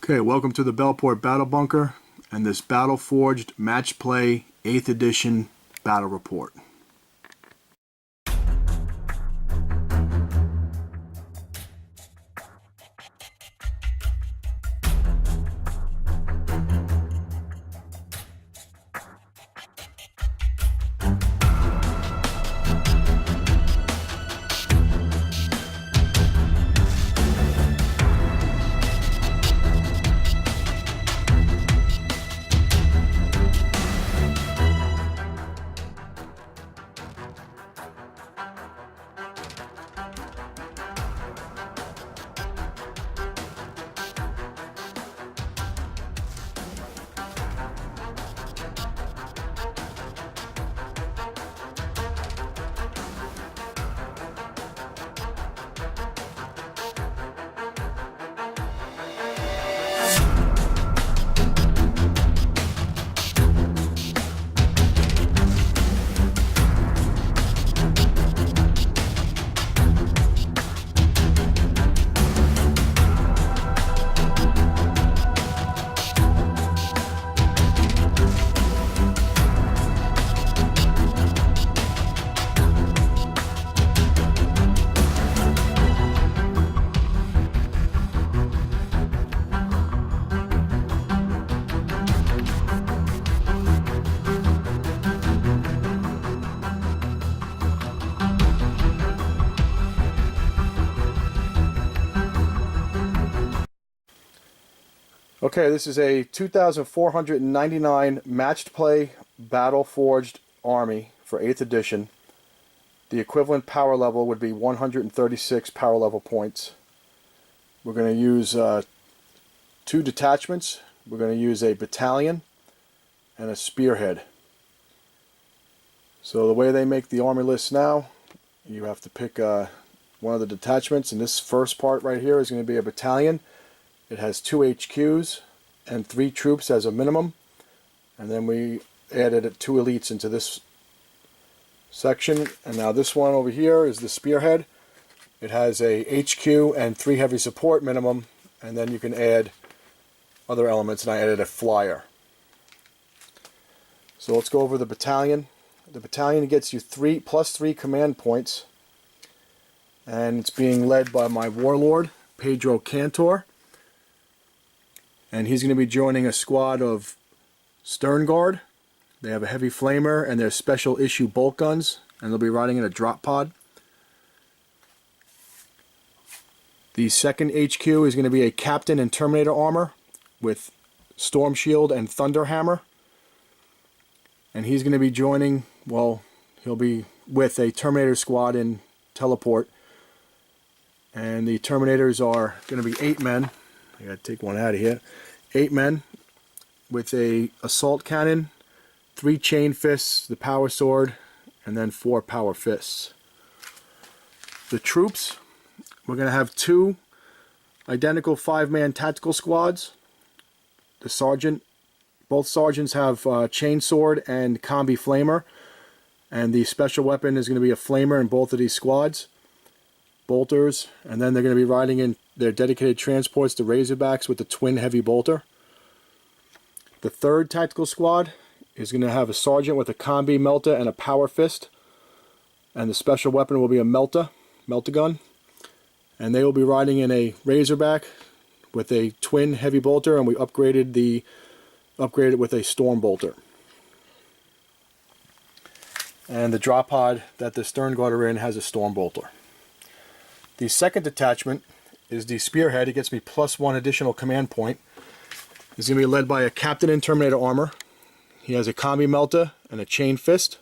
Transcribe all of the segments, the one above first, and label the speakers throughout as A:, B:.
A: Okay, welcome to the Bellport Battle Bunker and this Battle Forged Match Play 8th Edition Battle Report. Okay, this is a 2,499 matched play Battle Forged Army for 8th edition. The equivalent power level would be 136 power level points. We're going to use two detachments. We're going to use a battalion and a spearhead. So the way they make the army list now, you have to pick one of the detachments, and this first part right here is going to be a battalion. It has 2 HQs and 3 troops as a minimum, and then we added 2 elites into this section. And now this one over here is the spearhead. It has a HQ and 3 heavy support minimum, and then you can add other elements, and I added a flyer. So let's go over the battalion. The battalion gets you +3 command points, and it's being led by my warlord, Pedro Cantor. And he's going to be joining a squad of Stern Guard. They have a heavy flamer and they're special issue bolt guns, and they'll be riding in a drop pod. The second HQ is going to be a Captain in Terminator armor with Storm Shield and Thunder Hammer. And he's going to be joining, well, he'll be with a Terminator squad in Teleport. And the Terminators are going to be 8 men. I gotta take one out of here. 8 men with a assault cannon, 3 chain fists, the power sword, and then 4 power fists. The troops, we're gonna have 2 identical 5-man tactical squads. The sergeant, both sergeants have chain sword and combi flamer, and the special weapon is going to be a flamer in both of these squads. Bolters, and then they're going to be riding in their dedicated transports, the Razorbacks, with the twin heavy bolter. The third tactical squad is going to have a sergeant with a combi melta and a power fist, and the special weapon will be a melta gun, and they will be riding in a Razorback with a twin heavy bolter, and we upgraded it with a storm bolter. And the drop pod that the Stern Guard are in has a storm bolter. The second detachment is the spearhead. It gets me +1 additional command point. It's going to be led by a Captain in Terminator armor. He has a combi melta and a chain fist.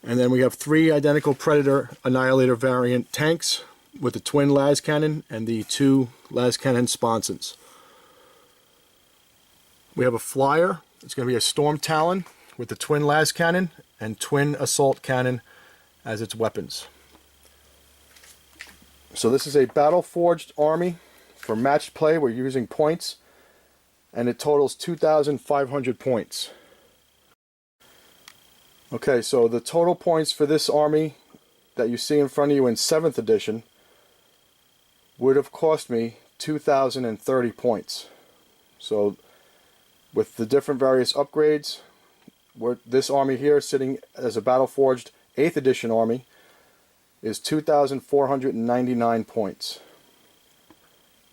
A: And then we have 3 identical Predator Annihilator variant tanks with the twin las cannon and the 2 las cannon sponsons. We have a flyer. It's going to be a Storm Talon with the twin las cannon and twin assault cannon as its weapons. So this is a Battle Forged army for matched play. We're using points, and it totals 2,500 points. Okay, so the total points for this army that you see in front of you in 7th edition would have cost me 2,030 points. So with the different various upgrades, this army here, sitting as a Battle Forged 8th edition army, is 2,499 points.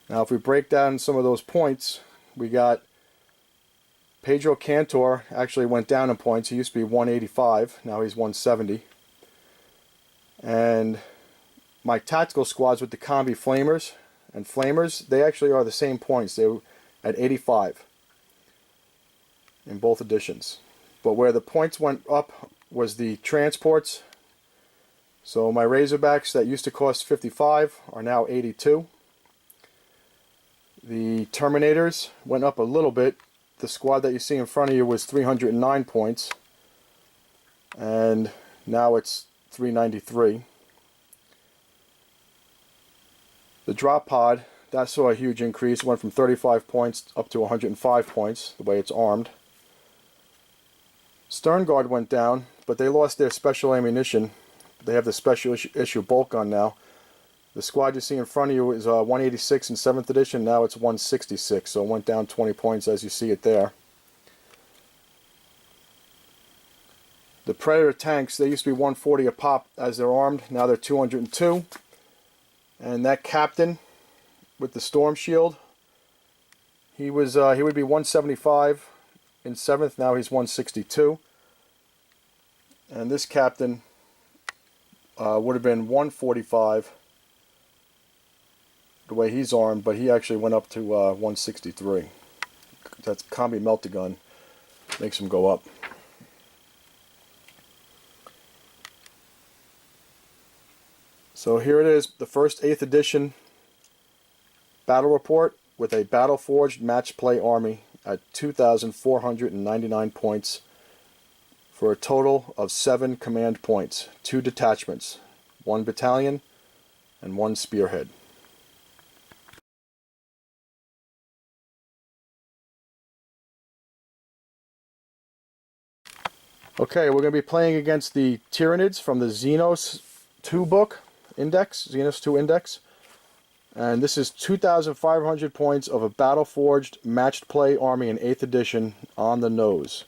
A: Now if we break down some of those points, we got Pedro Cantor actually went down in points. He used to be 185, now he's 170. And my tactical squads with the Combi Flamers and Flamers, they actually are the same points. They were at 85 in both editions. But where the points went up was the transports. So my Razorbacks that used to cost 55 are now 82. The Terminators went up a little bit. The squad that you see in front of you was 309 points, and now it's 393. The Drop Pod, that saw a huge increase. It went from 35 points up to 105 points, the way it's armed. Stern Guard went down, but they lost their special ammunition. They have the special issue bolt gun now. The squad you see in front of you is 186 in 7th edition, now it's 166, so it went down 20 points as you see it there. The Predator tanks, they used to be 140 a pop as they're armed, now they're 202. And that captain with the Storm Shield, he would be 175 in 7th, now he's 162. And this captain would have been 145 the way he's armed, but he actually went up to 163. That's Combi Melt-A-Gun, makes him go up. So here it is, the first 8th edition battle report with a Battle Forged match play army at 2,499 points for a total of 7 command points, 2 detachments, 1 battalion, and 1 spearhead. Okay, we're going to be playing against the Tyranids from the Xenos 2 book index, Xenos 2 index. And this is 2,500 points of a Battle Forged matched play army in 8th edition on the nose.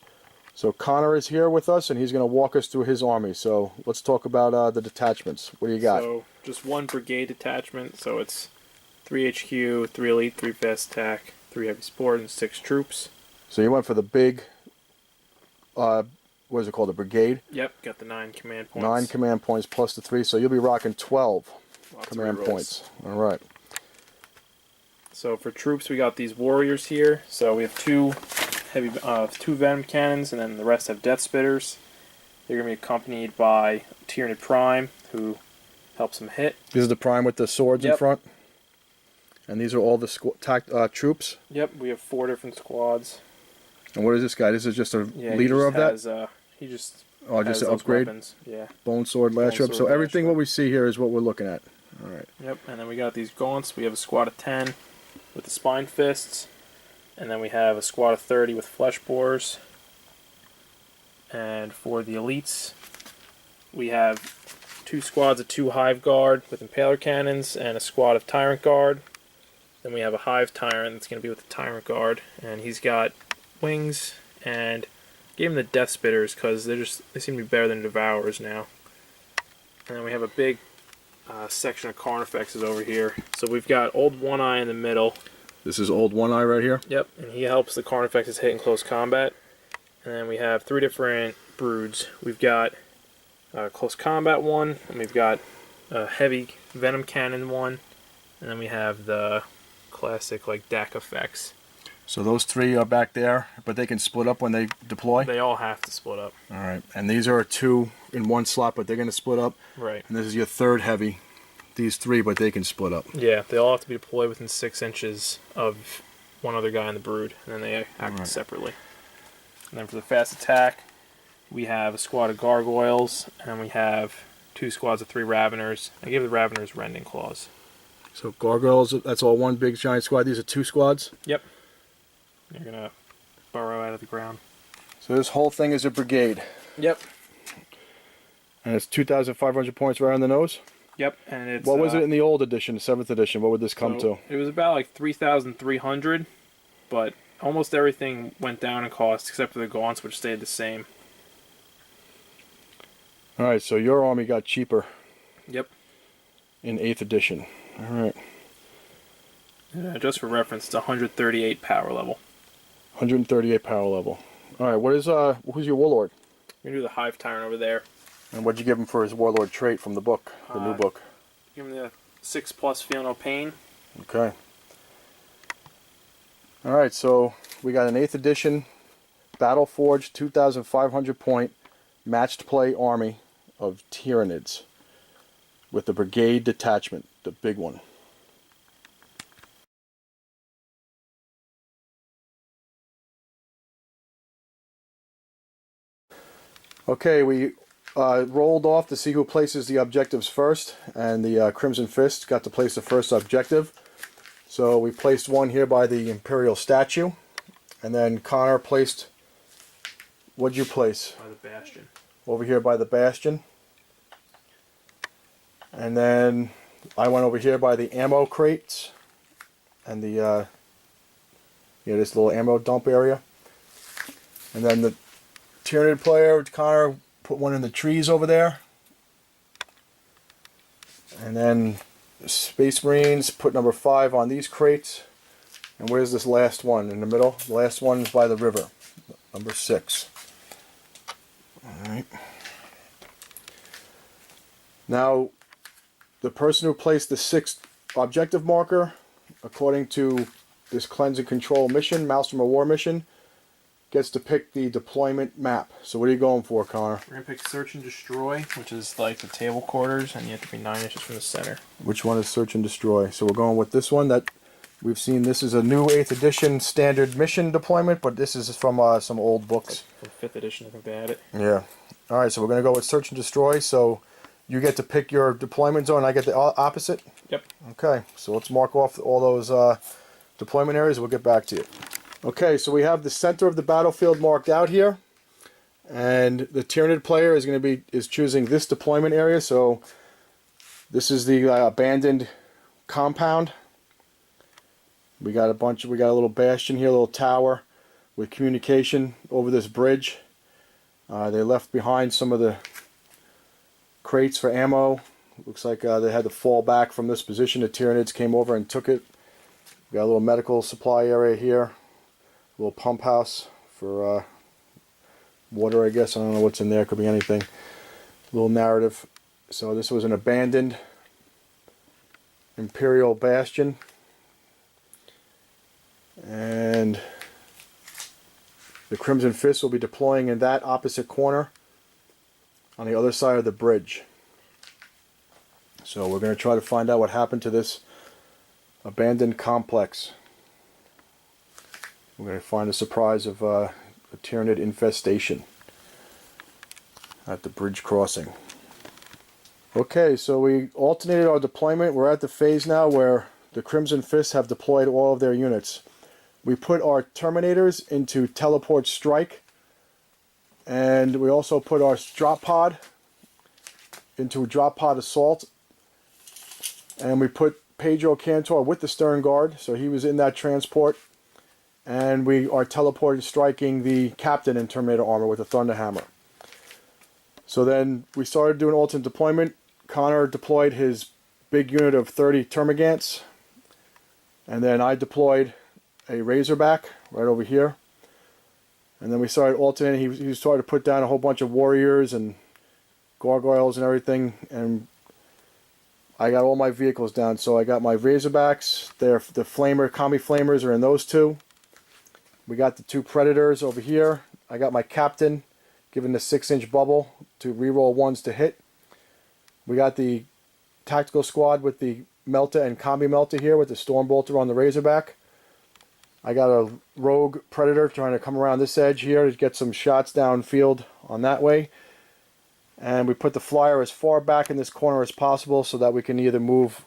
A: So Connor is here with us and he's going to walk us through his army. So let's talk about the detachments. What do you got?
B: So just 1 brigade detachment, so it's 3 HQ, 3 elite, 3 fast attack, 3 heavy support, and 6 troops.
A: So you went for the big, what is it called, a brigade?
B: Yep, got the 9 command points.
A: 9 command points plus the 3, so you'll be rocking 12
B: Lots
A: command points. All right.
B: So for troops, we got these warriors here. So we have 2 heavy, 2 venom cannons, and then the rest have death spitters. They're going to be accompanied by Tyranid Prime, who helps them hit.
A: This is the Prime with the swords in
B: Yep.
A: front. And these are all the troops.
B: Yep, we have 4 different squads.
A: And what is this guy? This is just a
B: Yeah,
A: leader of that?
B: He just
A: Oh, just
B: has
A: an
B: those
A: upgrade?
B: weapons. Yeah.
A: Bone sword, lasher up.
B: Bone
A: So
B: sword,
A: everything
B: lasher
A: what we see here is what we're looking at. All right.
B: Yep, and then we got these gaunts. We have a squad of 10 with the spine fists, and then we have a squad of 30 with flesh borers. And for the elites, we have 2 squads of 2 hive guard with impaler cannons and a squad of tyrant guard. Then we have a hive tyrant that's going to be with the tyrant guard, and he's got wings, and gave him the death spitters because they seem to be better than devourers now. And then we have a big section of Carnifexes over here. So we've got Old One Eye in the middle.
A: This is old One Eye right here?
B: Yep, and he helps the Carnifexes hit in close combat. And then we have 3 different broods. We've got a close combat one, and we've got a heavy venom cannon one, and then we have the classic like DAC effects.
A: So those 3 are back there, but they can split up when they deploy?
B: They all have to split up.
A: All right. And these are 2 in one slot, but they're going to split up.
B: Right.
A: And this is your 3rd heavy. These 3, but they can split up.
B: Yeah, they all have to be deployed within 6 inches of one other guy in the brood, and then they act separately. And then for the fast attack, we have a squad of gargoyles, and we have 2 squads of 3 raveners. I give the raveners rending claws.
A: So gargoyles, that's all one big giant squad. These are 2 squads?
B: Yep. You're going to burrow out of the ground.
A: So this whole thing is a brigade.
B: Yep.
A: And it's 2,500 points right on the nose?
B: Yep, and it's
A: What was it in the old edition, 7th edition? What would this come to?
B: It was about like 3,300, but almost everything went down in cost except for the gaunts, which stayed the same.
A: Alright, so your army got cheaper.
B: Yep.
A: In 8th edition. Alright.
B: Just for reference, it's 138 power level.
A: 138 power level. Alright, who's your warlord?
B: We're gonna do the Hive Tyrant over there.
A: And what'd you give him for his warlord trait from the book, the new book?
B: Give him the 6+ Feel No Pain.
A: Okay. Alright, so we got an 8th edition Battle Forged 2,500 point matched play army of Tyranids with the brigade detachment, the big one. Okay, we rolled off to see who places the objectives first, and the Crimson Fist got to place the first objective. So we placed one here by the Imperial statue, and then Connor placed, what'd you place?
B: By the Bastion.
A: Over here by the Bastion. And then I went over here by the ammo crates, and the, this little ammo dump area. And then the Tyranid player, Connor, put one in the trees over there. And then the Space Marines put number 5 on these crates. And where's this last one? In the middle? The last one is by the river. Number 6. Alright. Now, the person who placed the 6th objective marker, according to this Cleanse and Control mission, Maelstrom of War mission, gets to pick the deployment map. So what are you going for, Connor?
B: We're going to pick Search and Destroy, which is like the table quarters, and you have to be 9 inches from the center.
A: Which one is Search and Destroy? So we're going with this one that we've seen. This is a new 8th edition standard mission deployment, but this is from some old books.
B: From 5th edition, I think they had it.
A: Yeah. Alright, so we're going to go with Search and Destroy. So you get to pick your deployment zone, and I get the opposite?
B: Yep.
A: Okay, so let's mark off all those deployment areas. We'll get back to you. Okay, so we have the center of the battlefield marked out here, and the Tyranid player is choosing this deployment area. So this is the abandoned compound. We got a little bastion here, a little tower with communication over this bridge. They left behind some of the crates for ammo. Looks like they had to fall back from this position. The Tyranids came over and took it. We got a little medical supply area here. A little pump house for water, I guess. I don't know what's in there. Could be anything. A little narrative. So this was an abandoned Imperial bastion. And the Crimson Fist will be deploying in that opposite corner on the other side of the bridge. So we're going to try to find out what happened to this abandoned complex. We're going to find a surprise of a Tyranid infestation at the bridge crossing. Okay, so we alternated our deployment. We're at the phase now where the Crimson Fists have deployed all of their units. We put our Terminators into Teleport Strike, and we also put our Drop Pod into Drop Pod Assault, and we put Pedro Cantor with the Stern Guard, so he was in that transport. And we are teleported striking the captain in Terminator armor with a Thunder Hammer. So then we started doing alternate deployment. Connor deployed his big unit of 30 Termagants. And then I deployed a Razorback right over here. And then we started alternating. He started to put down a whole bunch of warriors and gargoyles and everything. And I got all my vehicles down. So I got my Razorbacks. The Flamer, Combi Flamers are in those two. We got the 2 Predators over here. I got my Captain given the 6-inch bubble to reroll 1s to hit. We got the Tactical Squad with the Melta and Combi Melta here with the Stormbolter on the Razorback. I got a Rogue Predator trying to come around this edge here to get some shots downfield on that way. And we put the Flyer as far back in this corner as possible so that we can either move.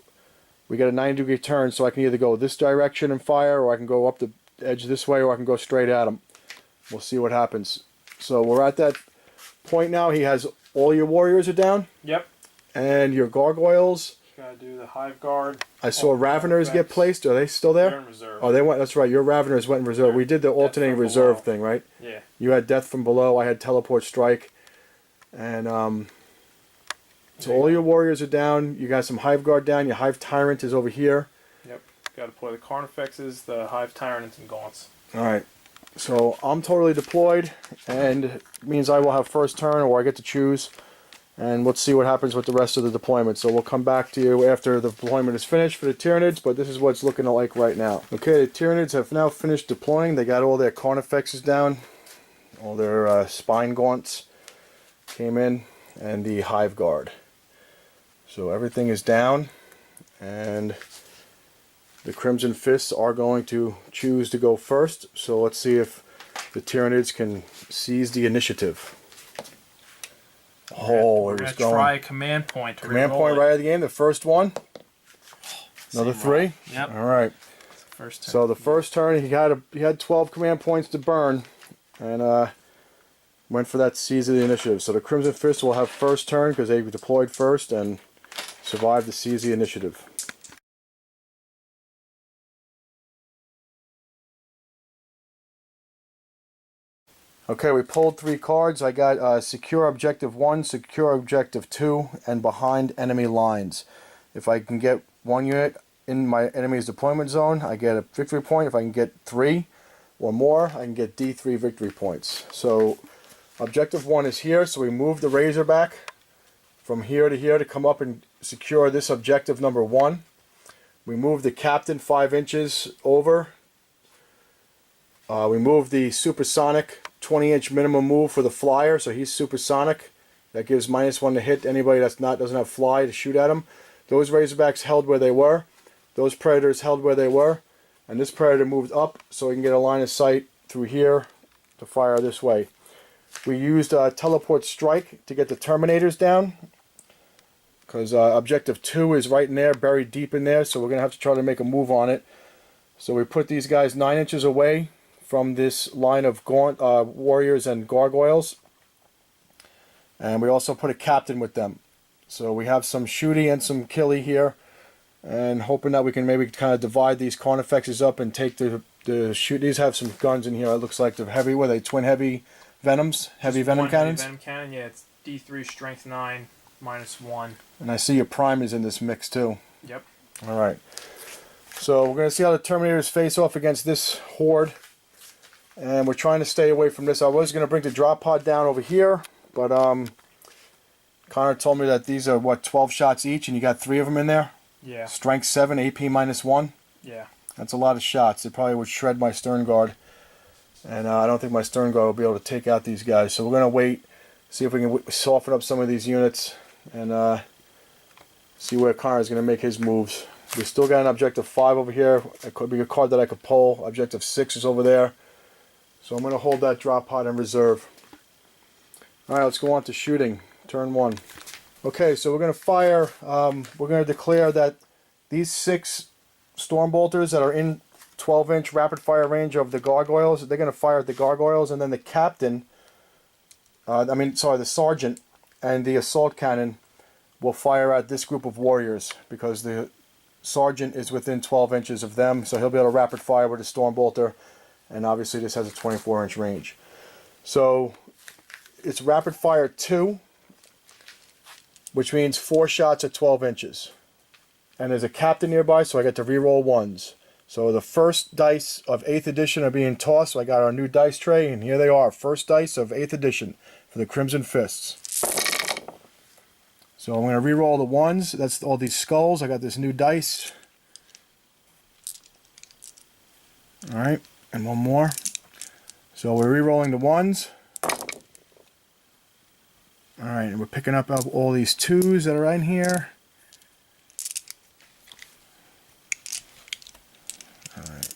A: We got a 90-degree turn, so I can either go this direction and fire, or I can go up the edge this way, or I can go straight at him. We'll see what happens. So we're at that point now. He has all your warriors are down.
B: Yep.
A: And your gargoyles.
B: Gotta do the Hive Guard.
A: I saw Raveners get placed. Are they still
B: They're
A: there?
B: in reserve.
A: Oh, they went. That's right. Your Raveners went in reserve. We did the alternating reserve thing, right?
B: Yeah.
A: You had Death from Below. I had Teleport Strike. And so all your warriors are down. You got some Hive Guard down. Your Hive Tyrant is over here.
B: Yep. Gotta deploy the Carnifexes, the Hive Tyrants, and Gaunts.
A: All right. So I'm totally deployed, and it means I will have first turn, or I get to choose. And let's see what happens with the rest of the deployment. So we'll come back to you after the deployment is finished for the Tyranids, but this is what it's looking like right now. Okay, the Tyranids have now finished deploying. They got all their Carnifexes down, all their Spine Gaunts came in, and the Hive Guard. So everything is down, and the Crimson Fists are going to choose to go first. So let's see if the Tyranids can seize the initiative. Oh, it was going.
B: Try a command point.
A: Command point right at the end, the first one. Another 3.
B: Yep.
A: All right.
B: First turn.
A: So the first turn, he had 12 command points to burn, and went for that seize of the initiative. So the Crimson Fist will have first turn because they deployed first and survived the seize of the initiative. Okay, we pulled 3 cards. I got Secure Objective 1, Secure Objective 2, and Behind Enemy Lines. If I can get 1 unit in my enemy's deployment zone, I get a victory point. If I can get 3 or more, I can get D3 victory points. So Objective 1 is here, so we move the Razorback from here to come up and secure this objective number 1. We move the Captain 5 inches over. We move the Supersonic 20-inch minimum move for the Flyer, so he's supersonic. That gives -1 to hit anybody doesn't have fly to shoot at him. Those Razorbacks held where they were. Those Predators held where they were. And this Predator moved up so he can get a line of sight through here to fire this way. We used Teleport Strike to get the Terminators down, because Objective 2 is right in there, buried deep in there, so we're going to have to try to make a move on it. So we put these guys 9 inches away from this line of Gaunt warriors and gargoyles, and we also put a captain with them. So we have some shooty and some killy here, and hoping that we can maybe kind of divide these Carnifexes up and take the shoot. These have some guns in here. It looks like they're heavy. Were they twin heavy venoms? Heavy venom cannons?
B: Venom cannon, yeah. It's D3 strength 9 -1.
A: And I see your prime is in this mix too.
B: Yep.
A: All right. So we're going to see how the Terminators face off against this horde. And we're trying to stay away from this. I was going to bring the drop pod down over here, but Connor told me that these are, what, 12 shots each, and you got 3 of them in there?
B: Yeah.
A: Strength 7, AP -1?
B: Yeah.
A: That's a lot of shots. It probably would shred my stern guard. And I don't think my stern guard will be able to take out these guys. So we're going to wait, see if we can soften up some of these units, and see where Connor's going to make his moves. We still got an Objective 5 over here. It could be a card that I could pull. Objective 6 is over there. So I'm going to hold that drop pod in reserve. Alright, let's go on to shooting. Turn 1. Okay, so we're going to fire, we're going to declare that these 6 Stormbolters that are in 12-inch rapid fire range of the gargoyles, they're going to fire at the gargoyles, and then the captain, the sergeant and the assault cannon will fire at this group of warriors, because the sergeant is within 12 inches of them, so he'll be able to rapid fire with a Stormbolter. And obviously this has a 24-inch range. So it's rapid fire 2, which means 4 shots at 12 inches. And there's a captain nearby, so I get to reroll 1s. So the first dice of 8th edition are being tossed. So I got our new dice tray, and here they are. First dice of 8th edition for the Crimson Fists. So I'm going to reroll the 1s. That's all these skulls. I got this new dice. Alright. And 1 more. So we're re-rolling the 1s. Alright, and we're picking up all these 2s that are in here. Alright.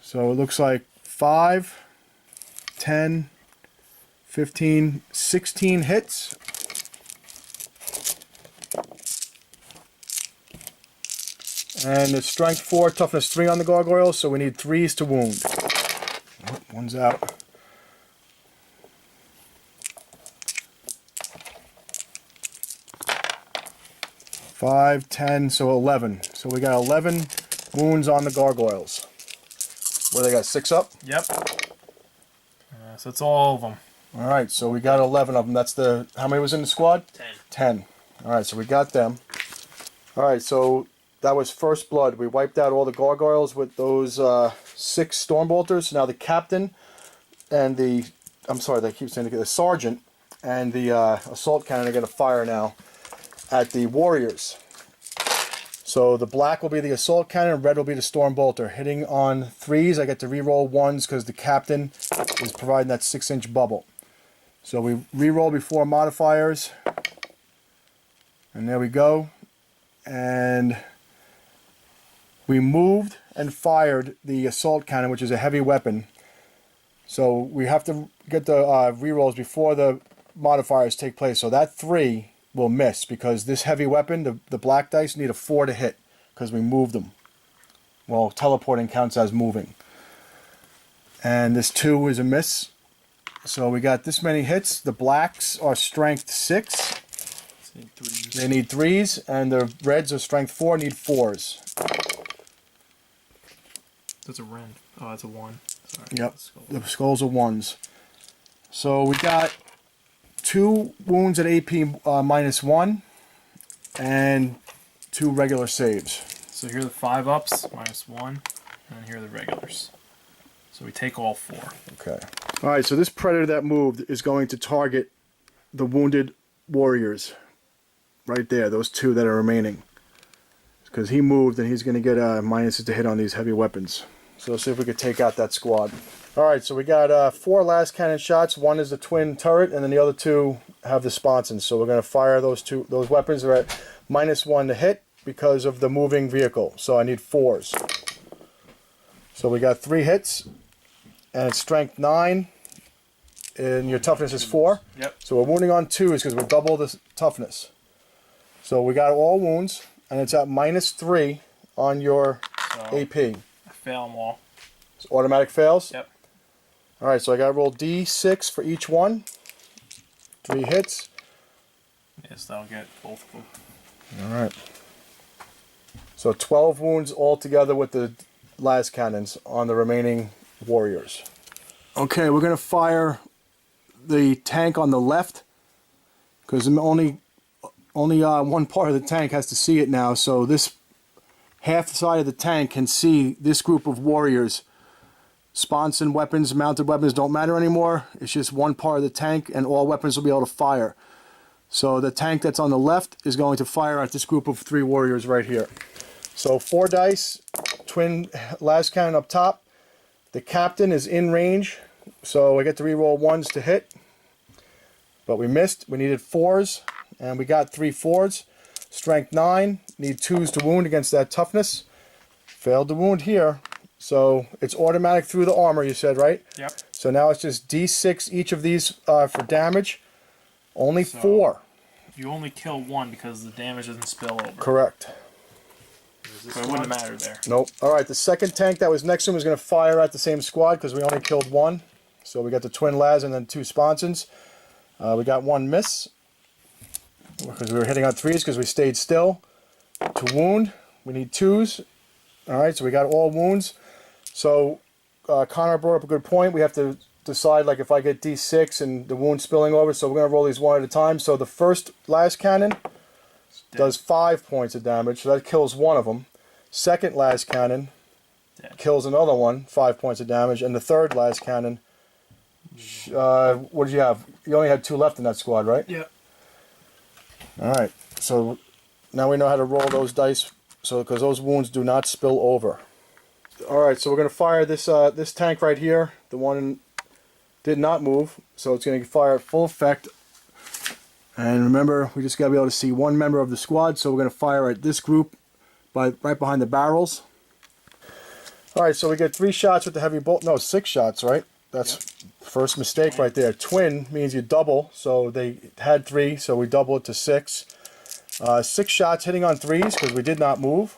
A: So it looks like 5, 10, 15, 16 hits. And it's strength 4, toughness 3 on the gargoyles, so we need 3s to wound. Oh, 1's out. 5, 10, so 11. So we got 11 wounds on the gargoyles. What, they got 6 up?
B: Yep. So it's all of them.
A: Alright, so we got 11 of them. That's the... How many was in the squad?
B: 10.
A: 10. Alright, so we got them. Alright, so that was first blood. We wiped out all the gargoyles with those 6 stormbolters. Now the captain and the... I'm sorry, I keep saying the sergeant and the assault cannon are going to fire now at the warriors. So the black will be the assault cannon, red will be the stormbolter. Hitting on 3s, I get to reroll 1s because the captain is providing that 6-inch bubble. So we reroll before modifiers, and there we go. And we moved and fired the assault cannon, which is a heavy weapon. So we have to get the rerolls before the modifiers take place. So that 3 will miss because this heavy weapon, the black dice, need a 4 to hit because we moved them. Well, teleporting counts as moving. And this 2 is a miss. So we got this many hits. The blacks are strength 6. They need 3s, and the reds are strength 4, need 4s.
B: That's a rend. Oh, that's a 1. Sorry.
A: Yep, the skulls are 1s. So we got 2 wounds at AP -1 and 2 regular saves.
B: So here are the 5 ups, -1, and here are the regulars. So we take all 4.
A: Okay. Alright, so this predator that moved is going to target the wounded warriors. Right there, those 2 that are remaining. Because he moved and he's going to get minuses to hit on these heavy weapons. So let's see if we could take out that squad. Alright, so we got 4 last cannon shots. 1 is the twin turret, and then the other 2 have the sponsons. So we're going to fire those weapons. They're at -1 to hit because of the moving vehicle. So I need 4s. So we got 3 hits, and it's strength 9, and your toughness is 4.
B: Yep.
A: So we're wounding on 2s because we're double the toughness. So we got all wounds, and it's at -3 on your AP.
B: I fail them all.
A: So automatic fails?
B: Yep.
A: Alright, so I got to roll D6 for each one. 3 hits.
B: Yes, that'll get both of them.
A: Alright. So 12 wounds altogether with the las cannons on the remaining warriors. Okay, we're going to fire the tank on the left because only one part of the tank has to see it now. So this half the side of the tank can see this group of warriors. Sponson weapons, mounted weapons don't matter anymore. It's just one part of the tank and all weapons will be able to fire. So the tank that's on the left is going to fire at this group of 3 warriors right here. So 4 dice, twin las cannon up top. The captain is in range, so I get to reroll 1s to hit. But we missed. We needed 4s, and we got 3 4s. Strength 9, need 2s to wound against that toughness. Failed to wound here. So it's automatic through the armor, you said, right?
B: Yep.
A: So now it's just D6 each of these for damage. Only 4.
B: You only kill 1 because the damage doesn't spill over.
A: Correct.
B: So it wouldn't matter there.
A: Nope. Alright, the second tank that was next to him was going to fire at the same squad because we only killed 1. So we got the twin las and then 2 sponsons. We got 1 miss because we were hitting on 3s because we stayed still. To wound, we need 2s. Alright, so we got all wounds. So Connor brought up a good point. We have to decide, like, if I get D6 and the wound spilling over, so we're going to roll these one at a time. So the first las cannon does 5 points of damage, so that kills one of them. Second las cannon kills another one, 5 points of damage. And the third las cannon, what did you have? You only had 2 left in that squad, right?
B: Yep.
A: Alright, so now we know how to roll those dice, so because those wounds do not spill over. Alright, so we're going to fire this this tank right here. The one did not move, so it's going to fire at full effect. And remember, we just got to be able to see one member of the squad, so we're going to fire at this group right behind the barrels. Alright, so we get 3 shots with the heavy bolt. No, 6 shots, right? That's first mistake right there. Twin means you double, so they had 3, so we double it to 6. 6 shots hitting on 3s because we did not move.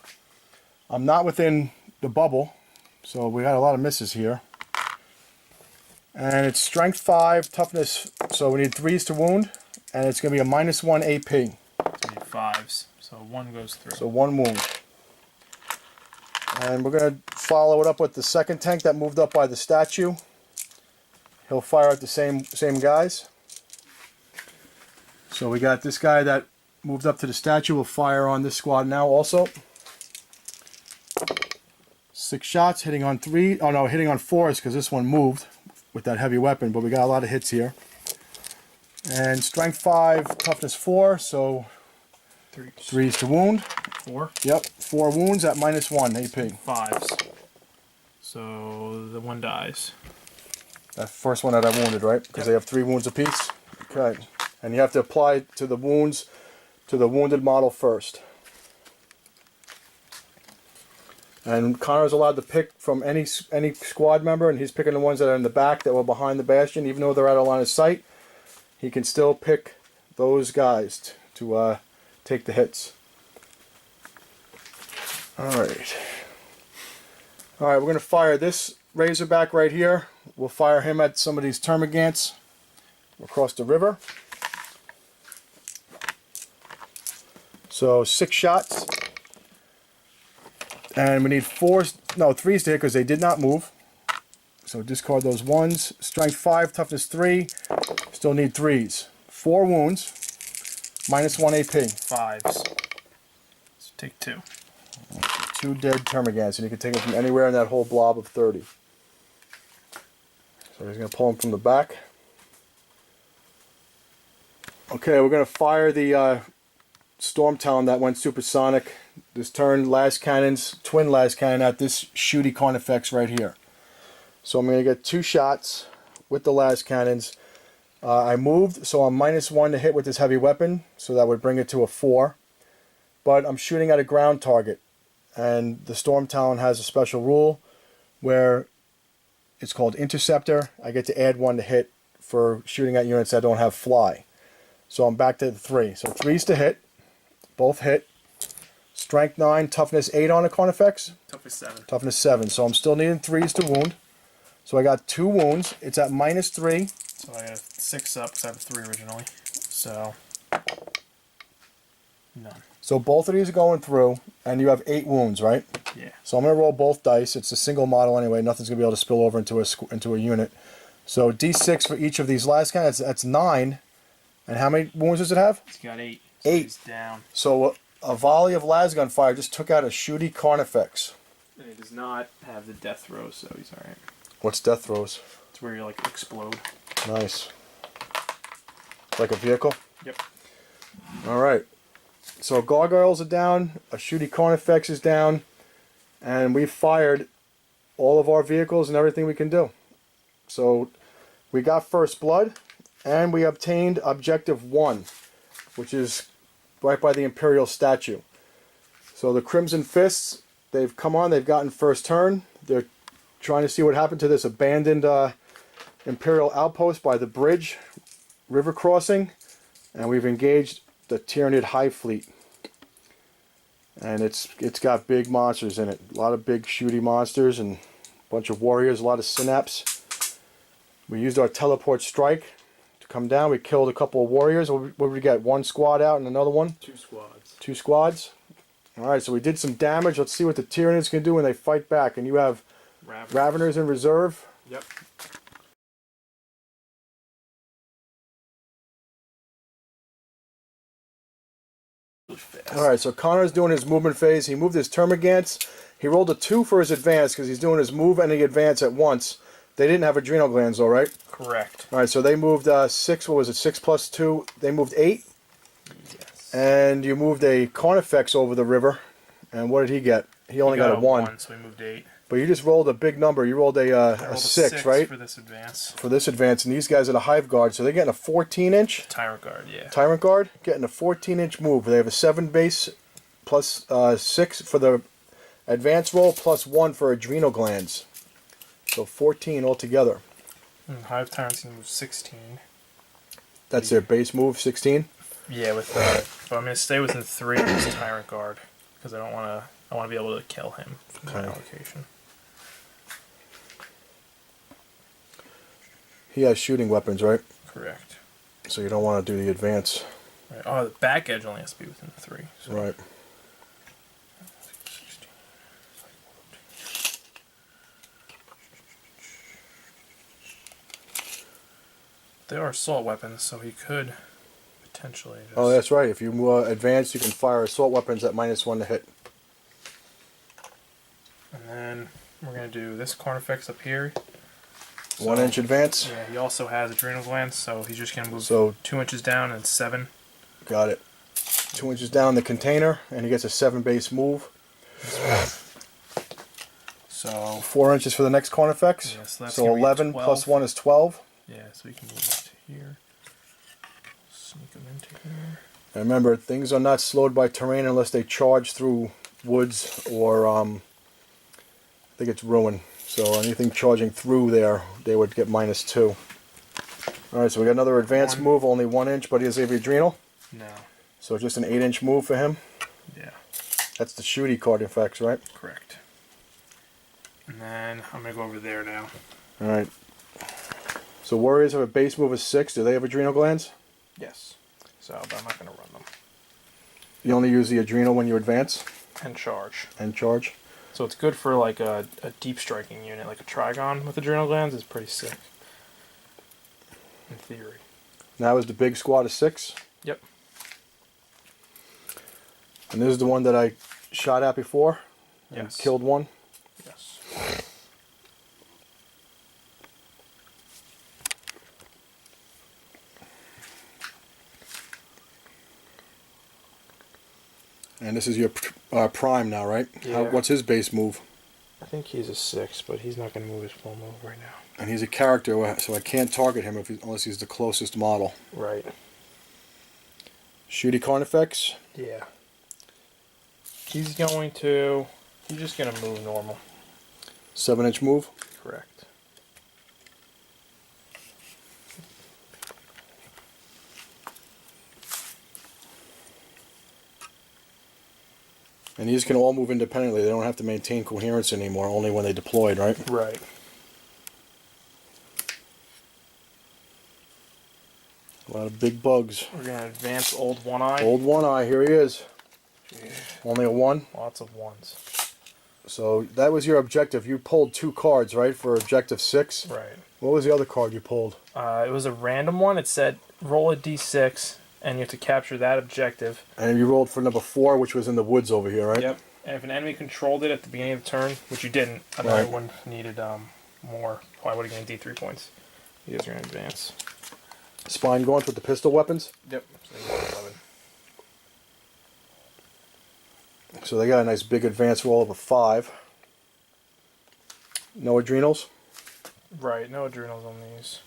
A: I'm not within the bubble, so we got a lot of misses here. And it's strength 5, toughness, so we need 3s to wound, and it's going to be a -1 AP.
B: So we need 5s. So one goes through.
A: So 1 wound. And we're going to follow it up with the second tank that moved up by the statue. He'll fire at the same guys. So we got this guy that moved up to the statue. Will fire on this squad now also. 6 shots, hitting on 3. Oh no, hitting on 4 is because this one moved with that heavy weapon, but we got a lot of hits here. And strength 5, toughness 4, so 3s to wound.
B: 4?
A: Yep, 4 wounds at -1 AP.
B: 5s. So the one dies.
A: That first one that I wounded, right? Because they have 3 wounds apiece. Okay. And you have to apply to the wounds to the wounded model first. And Connor's allowed to pick from any squad member, and he's picking the ones that are in the back that were behind the bastion. Even though they're out of line of sight, he can still pick those guys to take the hits. Alright. Alright, we're going to fire this Razorback right here. We'll fire him at some of these termagants across the river. So 6 shots. And we need 3s to hit because they did not move. So discard those 1s. Strength 5, toughness 3. Still need 3s. 4 wounds. -1 AP.
B: 5s. So take 2.
A: 2 dead termagants, and you can take them from anywhere in that whole blob of 30. So he's going to pull them from the back. Okay, we're going to fire the Storm Talon that went supersonic. This turn, twin las cannon at this shooty Carnifex right here. So I'm going to get 2 shots with the las cannons. I moved, so I'm -1 to hit with this heavy weapon, so that would bring it to a 4. But I'm shooting at a ground target, and the Storm Talon has a special rule where it's called Interceptor. I get to add 1 to hit for shooting at units that don't have fly. So I'm back to 3. So 3s to hit, both hit. Strength 9, toughness 8 on a Carnifex.
B: Toughness 7.
A: Toughness 7. So I'm still needing 3s to wound. So I got 2 wounds. It's at -3.
B: So I got 6 up because I have 3 originally. So none.
A: So both of these are going through, and you have 8 wounds, right?
B: Yeah.
A: So I'm going to roll both dice. It's a single model anyway. Nothing's going to be able to spill over into a unit. So D6 for each of these last guys. That's 9. And how many wounds does it have?
B: He's got 8. So
A: 8.
B: He's down.
A: So a volley of lasgun fire just took out a shooty Carnifex.
B: And he does not have the death throws, so he's alright.
A: What's death throws?
B: It's where you like explode.
A: Nice. Like a vehicle?
B: Yep.
A: Alright. So gargoyles are down, a shooty Carnifex is down, and we've fired all of our vehicles and everything we can do. So we got first blood, and we obtained objective 1, which is right by the Imperial statue. So the Crimson Fists, they've come on, they've gotten first turn. They're trying to see what happened to this abandoned Imperial outpost by the bridge, river crossing, and we've engaged the Tyranid Hive Fleet. And it's got big monsters in it. A lot of big shooty monsters and a bunch of warriors, a lot of synapse. We used our teleport strike to come down. We killed a couple of warriors. What did we get? 1 squad out and another one?
B: 2 squads.
A: 2 squads. Alright, so we did some damage. Let's see what the Tyranids can do when they fight back. And you have Raveners in reserve.
B: Yep.
A: Alright, so Connor's doing his movement phase. He moved his Termagants. He rolled a 2 for his advance because he's doing his move and the advance at once. They didn't have adrenal glands though, right?
B: Correct.
A: Alright, so they moved 6, what was it, 6 plus 2? They moved 8.
B: Yes.
A: And you moved a Carnifex over the river. And what did he get? He only got a 1.
B: So he moved 8.
A: But you just rolled a big number. You rolled a 6, right?
B: For this advance.
A: For this advance. And these guys are the Hive Guard, so they're getting a 14-inch.
B: Tyrant Guard, yeah.
A: Tyrant Guard, getting a 14-inch move. They have a 7 base plus 6 for the advance roll plus 1 for adrenal glands. So 14 altogether.
B: And Hive Tyrant's gonna move 16.
A: That's their base move, 16?
B: Yeah, with but I'm gonna stay within 3 of this Tyrant Guard because I want to be able to kill him from my allocation.
A: He has shooting weapons, right?
B: Correct.
A: So you don't want to do the advance.
B: Right. Oh, the back edge only has to be within 3. So.
A: Right.
B: they are assault weapons, so he could potentially just...
A: Oh, that's right. If you advance, you can fire assault weapons at -1 to hit.
B: And then we're going to do this Carnifex up here. So,
A: 1 inch advance.
B: Yeah, he also has adrenal glands, so he's just going to move
A: So
B: 2 inches down and 7.
A: Got it. 2 inches down the container, and he gets a 7 base move.
B: So
A: 4 inches for the next Carnifex.
B: yeah, so that's
A: so
B: gonna be
A: 11
B: 12.
A: plus 1 is 12.
B: Yeah, so we can move up to here. Sneak him into here.
A: And remember, things are not slowed by terrain unless they charge through woods or I think it's ruin. So anything charging through there, they would get -2. Alright, so we got another advanced move, only 1 inch, but he has the adrenal.
B: No.
A: So just an 8-inch move for him.
B: Yeah.
A: That's the shooty Carnifex, right?
B: Correct. And then I'm going to go over there now.
A: Alright. So warriors have a base move of 6. Do they have adrenal glands?
B: Yes. So, but I'm not going to run them.
A: You only use the adrenal when you advance
B: And charge.
A: and charge.
B: So it's good for like a deep striking unit, like a Trigon with adrenal glands is pretty sick. In theory.
A: Now is the big squad of 6.
B: Yep.
A: And this is the one that I shot at before. And
B: Yes.
A: killed one.
B: Yes.
A: And this is your prime now, right?
B: Yeah.
A: What's his base move?
B: I think he's a 6, but he's not going to move his full move right now.
A: And he's a character, so I can't target him unless he's the closest model.
B: Right.
A: Shooty Carnifex.
B: Yeah. He's just going to move normal.
A: 7-inch move.
B: Correct.
A: And these can all move independently. They don't have to maintain coherence anymore, only when they deployed, right?
B: Right.
A: A lot of big bugs.
B: We're going to advance Old One Eye.
A: Old One Eye, here he is. Only a 1.
B: Lots of 1s.
A: So that was your objective. You pulled 2 cards, right, for objective 6?
B: Right.
A: What was the other card you pulled?
B: It was a random one. It said roll a d6, and you have to capture that objective.
A: And you rolled for number 4, which was in the woods over here, right?
B: Yep. And if an enemy controlled it at the beginning of the turn, which you didn't, another one needed more. I would have gained D3 points. You guys are going to advance.
A: Spine gaunts with the pistol weapons.
B: Yep. So you got 11.
A: So they got a nice big advance roll of a 5. No adrenals.
B: Right. No adrenals on these.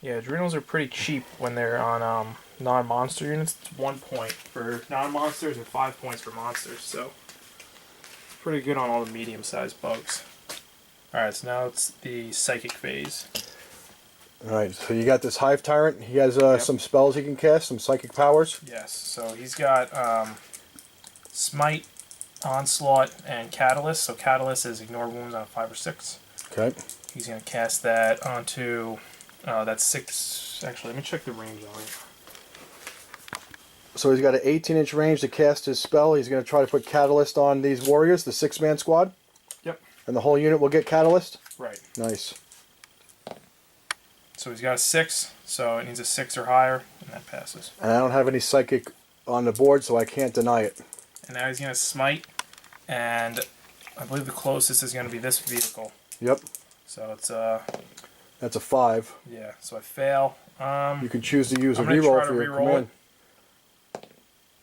B: Yeah, adrenals are pretty cheap when they're on non-monster units. It's 1 point for non-monsters and 5 points for monsters. So pretty good on all the medium-sized bugs. All right. So now it's the psychic phase.
A: Alright, so you got this Hive Tyrant. He has some spells he can cast, some psychic powers.
B: Yes, so he's got Smite, Onslaught, and Catalyst. So Catalyst is Ignore Wounds on 5 or 6.
A: Okay.
B: He's going to cast that onto that 6... Actually, let me check the range on it.
A: So he's got an 18-inch range to cast his spell. He's going to try to put Catalyst on these warriors, the 6-man squad.
B: Yep.
A: And the whole unit will get Catalyst?
B: Right.
A: Nice.
B: So he's got a 6, so it needs a 6 or higher, and that passes.
A: And I don't have any psychic on the board, so I can't deny it.
B: And now he's going to Smite, and I believe the closest is going to be this vehicle.
A: Yep.
B: So it's
A: That's a 5.
B: yeah. So I fail.
A: You can choose to use a
B: I'm gonna
A: reroll
B: try to
A: for your
B: reroll
A: command.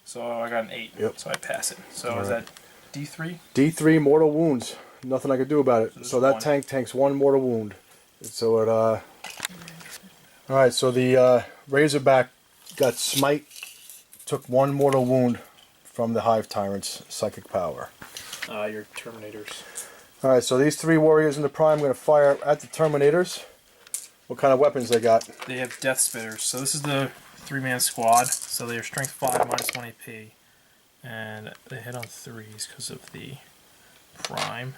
B: So I got an 8.
A: Yep.
B: So I pass it. So is
A: Alright.
B: that D3?
A: D3 mortal wounds. Nothing I could do about it. So that
B: 1.
A: tank tanks 1 mortal wound. So it Alright, so the Razorback got Smite, took 1 mortal wound from the Hive Tyrant's psychic power.
B: Your Terminators.
A: Alright, so these 3 warriors in the prime, I'm going to fire at the Terminators. What kind of weapons they got?
B: They have Death Spitters. So this is the 3-man squad. So they are Strength 5, minus 1 AP. And they hit on 3s because of the prime.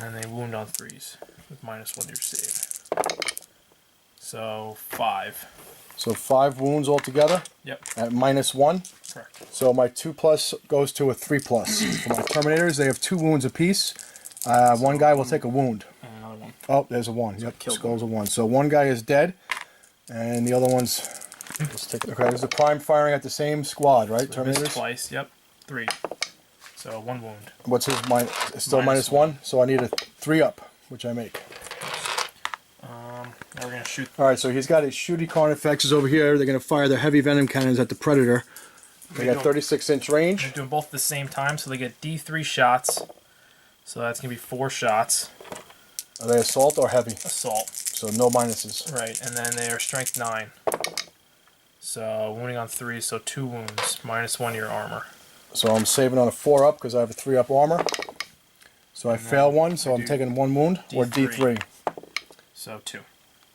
B: And they wound on 3s with minus 1 to your save. So 5.
A: So 5 wounds altogether
B: Yep.
A: at -1.
B: Correct.
A: So my 2+ goes to a 3+. For my Terminators, they have 2 wounds apiece. One guy will take a wound.
B: And another one.
A: Oh, there's a 1. Yep,
B: killed
A: skull's a 1. So one guy is dead, and the other one's... Let's take, okay, there's the prime firing at the same squad, right?
B: So we missed
A: Terminators?
B: twice, yep. 3. So 1 wound.
A: What's his minus? It's still
B: Minus
A: -1, so I need a 3-up, which I make.
B: Now we're going to shoot.
A: Alright, so he's got his shooty Carnifexes over here. They're going to fire their heavy venom cannons at the Predator. They got 36-inch range.
B: They're doing both at the same time, so they get D3 shots. So that's going to be 4 shots.
A: Are they assault or heavy?
B: Assault.
A: So no minuses.
B: Right, and then they are strength 9. So wounding on 3, so 2 wounds, -1 to your armor.
A: So I'm saving on a 4-up because I have a 3-up armor. So I fail 1, so I'm taking 1 wound, or D3.
B: So 2.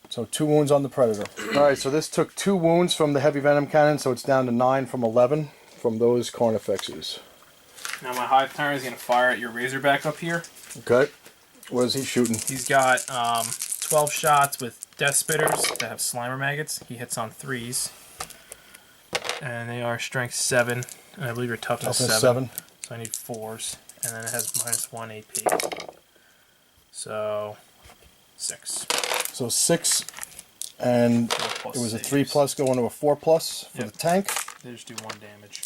A: So 2 wounds on the Predator. Alright, so this took 2 wounds from the heavy venom cannon, so it's down to 9 from 11 from those Carnifexes.
B: Now my Hive Tyrant is going to fire at your Razorback up here.
A: Okay. What is he shooting?
B: He's got 12 shots with Death Spitters that have Slimer Maggots. He hits on 3s. And they are strength 7. And I believe your toughness 7. So I need 4s. And then it has -1 AP. So 6.
A: So 6, and it was a 3+ going to a 4+ for the tank.
B: They just do 1 damage.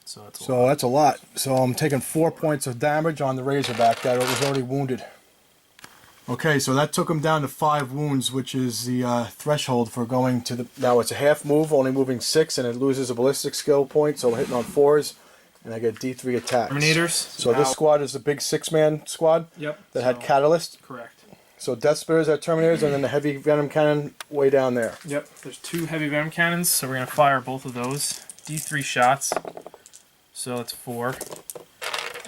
B: So that's
A: That's a lot. So I'm taking 4 points of damage on the Razorback that was already wounded. Okay, so that took him down to 5 wounds, which is the threshold for going to the... Now it's a half move, only moving 6, and it loses a ballistic skill point, so I'm hitting on 4s, and I get D3 attacks.
B: Terminators.
A: So this squad is the big 6-man squad that had Catalyst.
B: Correct.
A: So Death Spitters are Terminators, and then the heavy venom cannon way down there.
B: Yep, there's 2 heavy venom cannons, so we're going to fire both of those. D3 shots, so it's 4.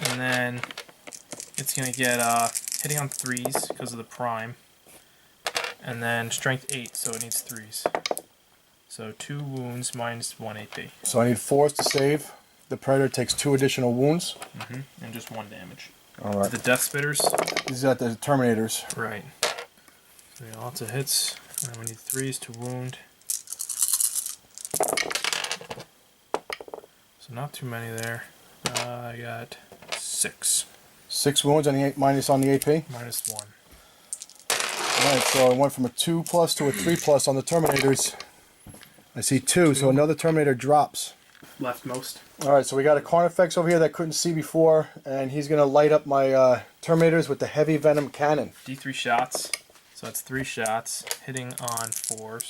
B: And then it's going to get hitting on 3s because of the prime. And then strength 8, so it needs 3s. So 2 wounds -1 AP.
A: So I need 4s to save. The Predator takes 2 additional wounds.
B: And just 1 damage.
A: Alright.
B: The Death Spitters.
A: These are the Terminators.
B: Right. So we got lots of hits. And we need 3s to wound. So not too many there. I got 6.
A: 6 wounds on the minus on the AP.
B: -1.
A: Alright, so I went from a 2+ to a 3+ on the Terminators. I see 2, so another Terminator drops.
B: Leftmost.
A: Alright, so we got a Carnifex over here that I couldn't see before, and he's going to light up my Terminators with the heavy venom cannon.
B: D3 shots. So that's 3 shots. Hitting on 4s.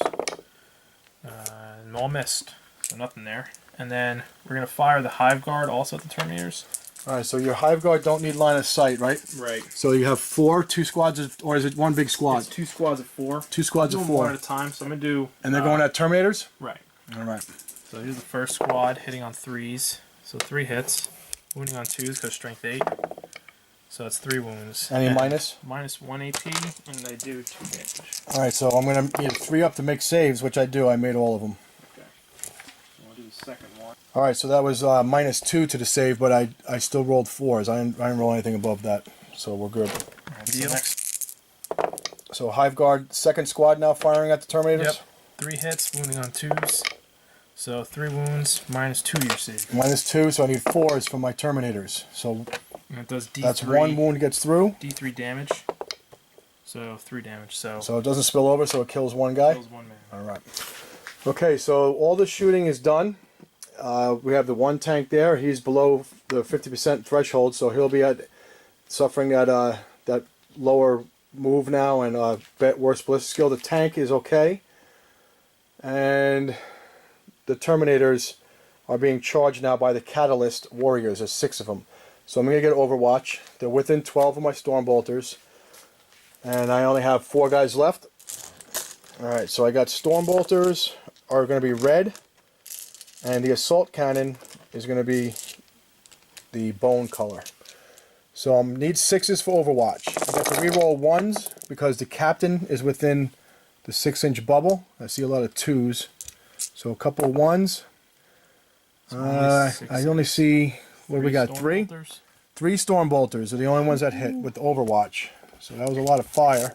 B: And all missed. So nothing there. And then we're going to fire the Hive Guard also at the Terminators.
A: Alright, so your Hive Guard don't need line of sight, right?
B: Right.
A: So you have 4, 2 squads, or is it one big squad?
B: It's 2 squads of 4.
A: 2 squads of 4.
B: One at a time, so I'm going to do...
A: And they're going at Terminators?
B: Right.
A: Alright.
B: So here's the first squad, hitting on 3s. So 3 hits. Wounding on 2s because strength 8. So it's 3 wounds.
A: Any
B: and
A: minus?
B: -1 AP, and they do 2 damage.
A: Alright, so I'm going to need a 3-up to make saves, which I do. I made all of them.
B: Okay. So we'll do the second one.
A: Alright, so that was -2 to the save, but I still rolled 4s. I didn't roll anything above that, so we're good.
B: Deal.
A: So Hive Guard, second squad now firing at the Terminators?
B: Yep. 3 hits, wounding on 2s. So 3 wounds, -2 to your save.
A: -2, so I need 4s for my Terminators. So
B: And it does D3.
A: that's 1 wound gets through.
B: D3 damage. So 3 damage. So
A: it doesn't spill over, so it kills 1 guy?
B: kills 1 man.
A: Alright. Okay, so all the shooting is done. We have the 1 tank there. He's below the 50% threshold, so he'll be suffering that lower move now and worse ballistic skill. The tank is okay. And the Terminators are being charged now by the Catalyst Warriors. There's 6 of them. So I'm going to get Overwatch. They're within 12 of my Stormbolters. And I only have 4 guys left. Alright, so I got Stormbolters are going to be red. And the Assault Cannon is going to be the bone color. So I need 6s for Overwatch. I got to reroll 1s because the Captain is within the 6-inch bubble. I see a lot of 2s. So a couple of 1s. I only see, what do we got, 3? 3 Stormbolters are the only ones that hit with Overwatch. So that was a lot of fire.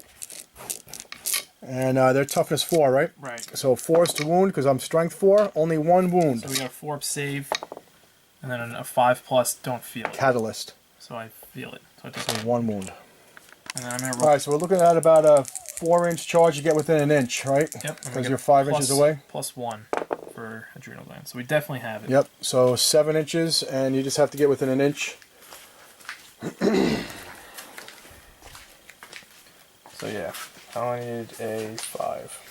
A: And they're toughness 4, right?
B: Right.
A: So 4s to wound because I'm strength 4. Only 1 wound.
B: So we got a 4-up save, and then a 5+ don't feel it.
A: Catalyst.
B: So I feel it. So it just
A: So 1 wound.
B: And then I'm going to
A: All
B: roll.
A: right, so we're looking at about a 4-inch charge. You get within an inch, right?
B: Yep.
A: Because you're 5 inches away.
B: +1 for adrenal gland. So we definitely have it.
A: Yep. So 7 inches, and you just have to get within an inch.
B: So yeah, I need a 5.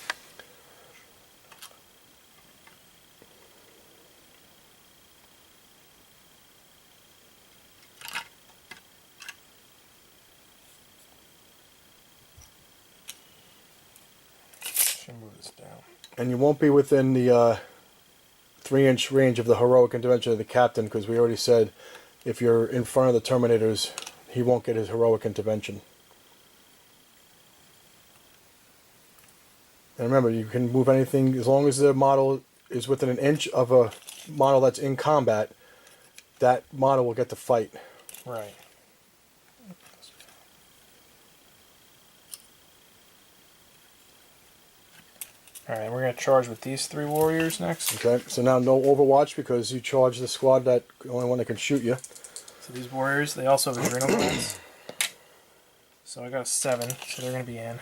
B: Should move this down.
A: And you won't be within the 3-inch range of the heroic intervention of the captain, because we already said if you're in front of the Terminators, he won't get his heroic intervention. And remember, you can move anything as long as the model is within an inch of a model that's in combat. That model will get to fight.
B: Right. Alright, we're going to charge with these 3 warriors next.
A: Okay, so now no Overwatch because you charge the squad the only one that can shoot you.
B: So these warriors, they also have adrenal glands. So I got a 7, so they're going to be in.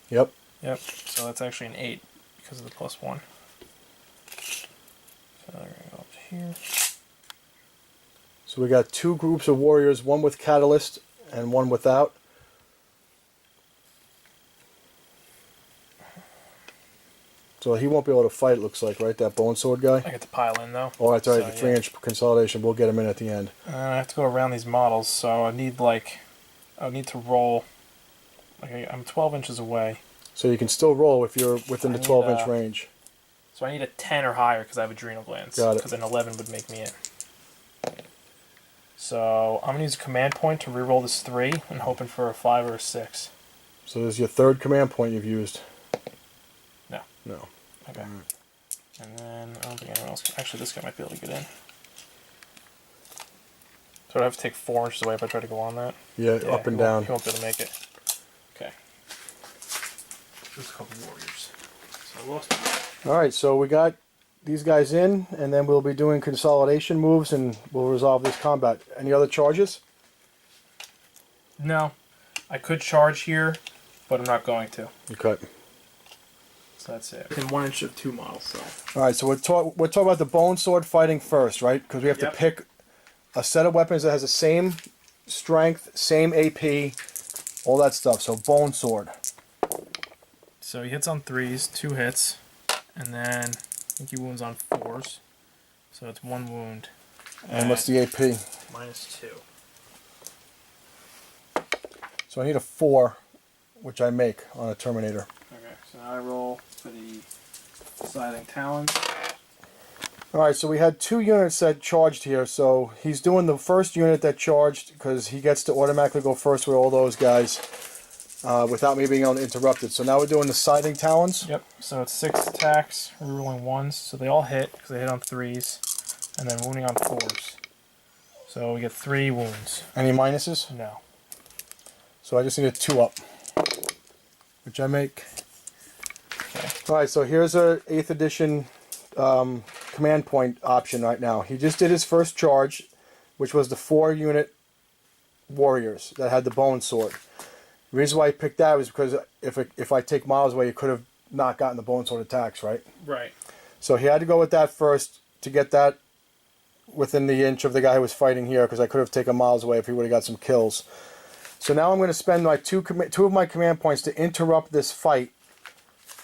A: Yep.
B: Yep, so that's actually an 8 because of the +1. So they're going to go up to here.
A: So we got 2 groups of warriors, one with catalyst and one without. So he won't be able to fight, it looks like, right? That bone sword guy?
B: I get to pile in though.
A: Oh, that's right.
B: So,
A: The 3-inch consolidation. We'll get him in at the end.
B: I have to go around these models, so I need to roll. I'm 12 inches away.
A: So you can still roll if you're within the 12-inch range.
B: So I need a 10 or higher because I have adrenal glands.
A: Got it.
B: Because an 11 would make me in. So I'm going to use a command point to reroll this 3 and hoping for a 5 or a 6.
A: So this is your 3rd command point you've used.
B: No.
A: No.
B: Okay. And then I don't think anyone else can. Actually, this guy might be able to get in. So I have to take 4 inches away if I try to go on that?
A: Yeah, up and down.
B: He won't be able to make it. Okay. Just a couple warriors. So I lost one.
A: Alright, so we got these guys in, and then we'll be doing consolidation moves, and we'll resolve this combat. Any other charges?
B: No. I could charge here, but I'm not going to.
A: Okay.
B: So that's it. Within 1 inch of 2 models, so.
A: Alright, so we're talking about the bone sword fighting first, right? Because we have
B: Yep.
A: to pick a set of weapons that has the same strength, same AP, all that stuff. So bone sword.
B: So he hits on 3s, 2 hits, and then I think he wounds on 4s. So it's 1 wound.
A: And what's the AP?
B: -2.
A: So I need a 4, which I make on a Terminator.
B: Okay, so now I roll for the sliding talons.
A: Alright, so we had 2 units that charged here, so he's doing the first unit that charged because he gets to automatically go first with all those guys without me being able to interrupt it. So now we're doing the siding talons.
B: Yep, so it's 6 attacks, we're rolling 1s, so they all hit because they hit on 3s, and then wounding on 4s. So we get 3 wounds.
A: Any minuses?
B: No.
A: So I just need a 2 up, which I make.
B: Okay.
A: Alright, so here's a 8th edition command point option right now. He just did his first charge, which was the 4 unit warriors that had the bone sword. The reason why I picked that was because if I take miles away, you could have not gotten the bone sword attacks, right?
B: Right.
A: So he had to go with that first to get that within the inch of the guy who was fighting here, because I could have taken miles away if he would have got some kills. So now I'm going to spend my two of my command points to interrupt this fight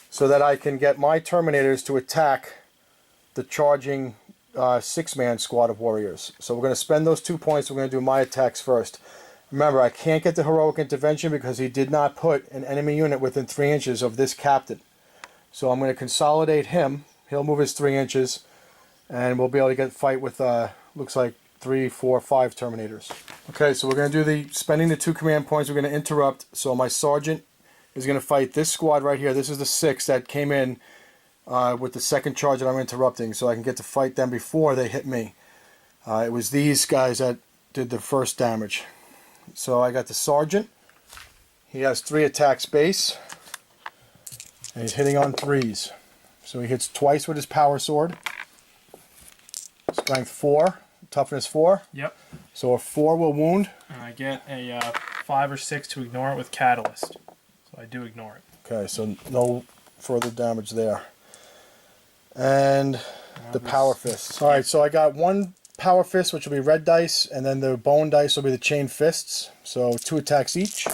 A: so that I can get my Terminators to attack the charging 6-man squad of warriors. So we're going to spend those 2 points. We're going to do my attacks first. Remember, I can't get the heroic intervention because he did not put an enemy unit within 3 inches of this captain. So I'm going to consolidate him. He'll move his 3 inches, and we'll be able to get fight with looks like 3, 4, 5 Terminators. Okay, so we're going to do spending the 2 command points. We're going to interrupt. So my sergeant is going to fight this squad right here. This is the 6 that came in with the second charge that I'm interrupting, so I can get to fight them before they hit me. It was these guys that did the first damage. So I got the sergeant. He has 3 attacks base, and he's hitting on 3s. So he hits twice with his power sword. Strength 4, toughness 4.
B: Yep.
A: So a 4 will wound.
B: And I get a 5 or 6 to ignore it with Catalyst. So I do ignore it.
A: Okay, so no further damage there. And the Power Fists. Alright, so I got 1 Power Fist, which will be red dice, and then the bone dice will be the chain fists. So 2 attacks each.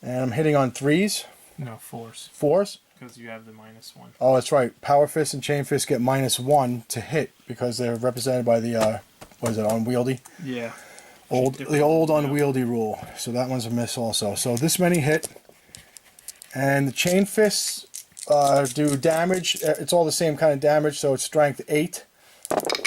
A: And I'm hitting on 3s.
B: No, 4s.
A: 4s?
B: Because you have the -1.
A: Oh, that's right. Power Fist and Chain Fist get -1 to hit because they're represented by the, what is it, unwieldy?
B: Yeah.
A: The old unwieldy rule. So that one's a miss also. So this many hit. And the Chain Fists do damage. It's all the same kind of damage, so it's strength 8.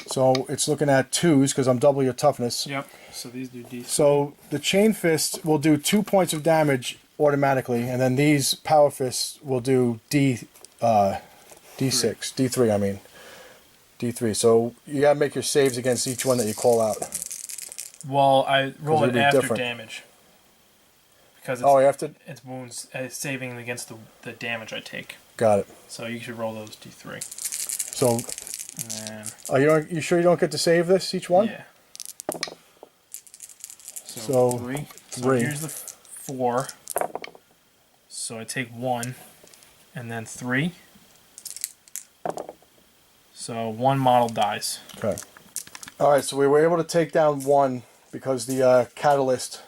A: So it's looking at 2s because I'm double your toughness.
B: Yep. So these do D.
A: So the Chain Fist will do 2 points of damage automatically, and then these Power Fists will do D6, D3 I mean. D3. So you gotta make your saves against each one that you call out.
B: Well, I roll it after
A: different.
B: damage. Because
A: Oh, you have to...
B: it's wounds, saving against the damage I take.
A: Got it.
B: So you should roll those D3.
A: So...
B: And
A: you sure you don't get to save this, each one?
B: yeah.
A: So
B: 3. So
A: 3.
B: here's the 4. So I take 1, and then 3. So 1 model dies.
A: Okay. Alright, so we were able to take down 1 because the catalyst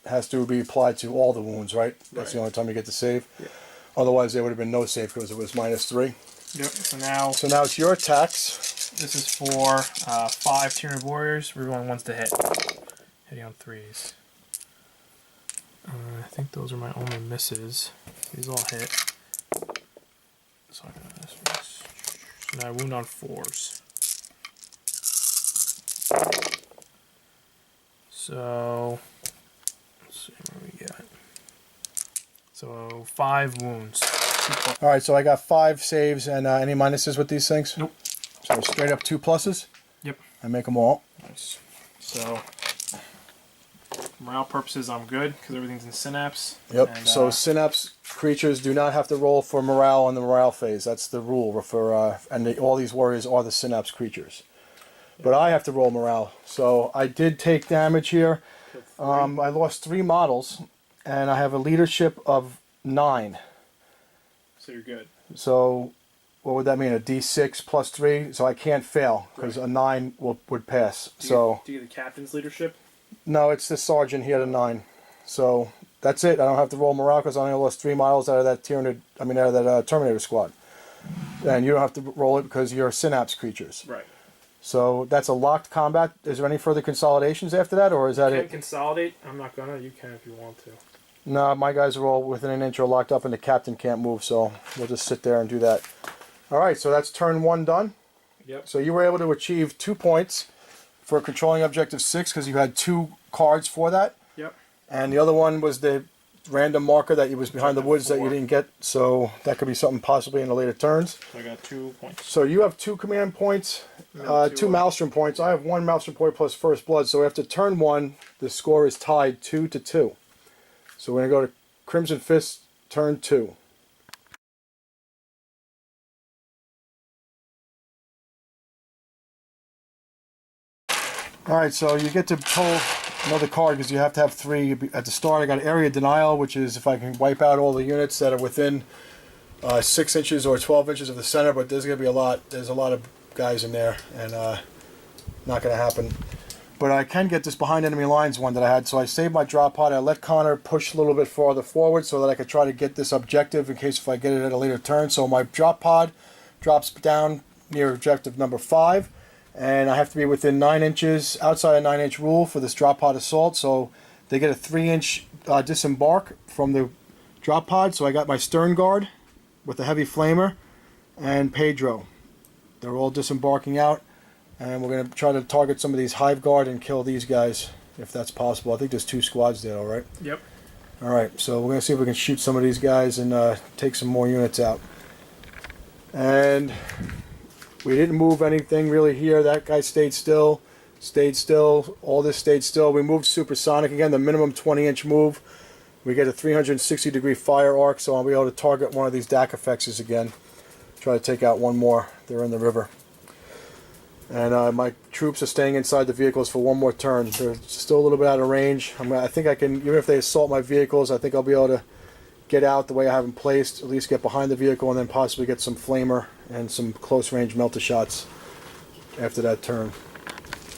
A: has to be applied to all the wounds, right? That's the only time you get to save.
B: Yeah.
A: Otherwise, there would have been no save because it was -3.
B: Yep.
A: So now it's your attacks.
B: This is for 5 Tyranid warriors. We're going ones to hit. Hitting on 3s. I think those are my only misses. These all hit. So I got this one. So now I wound on 4s. So let's see what we got. So 5 wounds.
A: Alright, so I got 5 saves and any minuses with these things?
B: Nope.
A: So straight up 2 pluses?
B: Yep.
A: I make them all.
B: Nice. So for morale purposes, I'm good because everything's in synapse.
A: Yep.
B: And,
A: So synapse creatures do not have to roll for morale on the morale phase. That's the rule for all these warriors are the synapse creatures. But I have to roll morale. So I did take damage here. I lost 3 models, and I have a leadership of 9.
B: So you're good.
A: So what would that mean? A D6 plus 3? So I can't fail because a 9 would pass.
B: Do you get the captain's leadership?
A: No, it's the sergeant. He had a 9. So that's it. I don't have to roll morale because I only lost 3 models out of that Tyranid. I mean, out of that Terminator squad. And you don't have to roll it because you're synapse creatures.
B: Right.
A: So that's a locked combat. Is there any further consolidations after that, or is that
B: You can
A: it?
B: consolidate. I'm not gonna. You can if you want to.
A: No, my guys are all within an inch or locked up, and the captain can't move. So we'll just sit there and do that. All right. So that's turn 1 done.
B: Yep.
A: So you were able to achieve 2 points for controlling objective 6 because you had 2 cards for that.
B: Yep.
A: And the other one was the random marker that was behind the woods that you didn't get. So that could be something possibly in the later turns.
B: So I got 2 points.
A: So you have 2 command points, 2 Maelstrom points. I have 1 Maelstrom point plus First Blood. So after turn 1, the score is tied 2-2. So we're going to go to Crimson Fist, turn 2. Alright, so you get to pull another card because you have to have 3. At the start I got Area Denial, which is if I can wipe out all the units that are within 6 inches or 12 inches of the center, but there's going to be there's a lot of guys in there, and not going to happen. But I can get this behind enemy lines one that I had, so I saved my drop pod. I let Connor push a little bit farther forward so that I could try to get this objective in case if I get it at a later turn. So my drop pod drops down near objective number 5, and I have to be within 9 inches, outside a 9-inch rule for this drop pod assault, so they get a 3-inch disembark from the drop pod. So I got my stern guard with a heavy flamer and Pedro. They're all disembarking out. And we're going to try to target some of these Hive Guard and kill these guys, if that's possible. I think there's 2 squads there, all right?
B: Yep.
A: All right, so we're going to see if we can shoot some of these guys and take some more units out. And we didn't move anything really here. That guy stayed still. All this stayed still. We moved supersonic again, the minimum 20-inch move. We get a 360-degree fire arc, so I'll be able to target one of these DAC effects again. Try to take out one more. They're in the river. And my troops are staying inside the vehicles for one more turn. They're still a little bit out of range. I think I can, even if they assault my vehicles, I think I'll be able to get out the way I have them placed, at least get behind the vehicle, and then possibly get some flamer and some close range melter shots after that turn.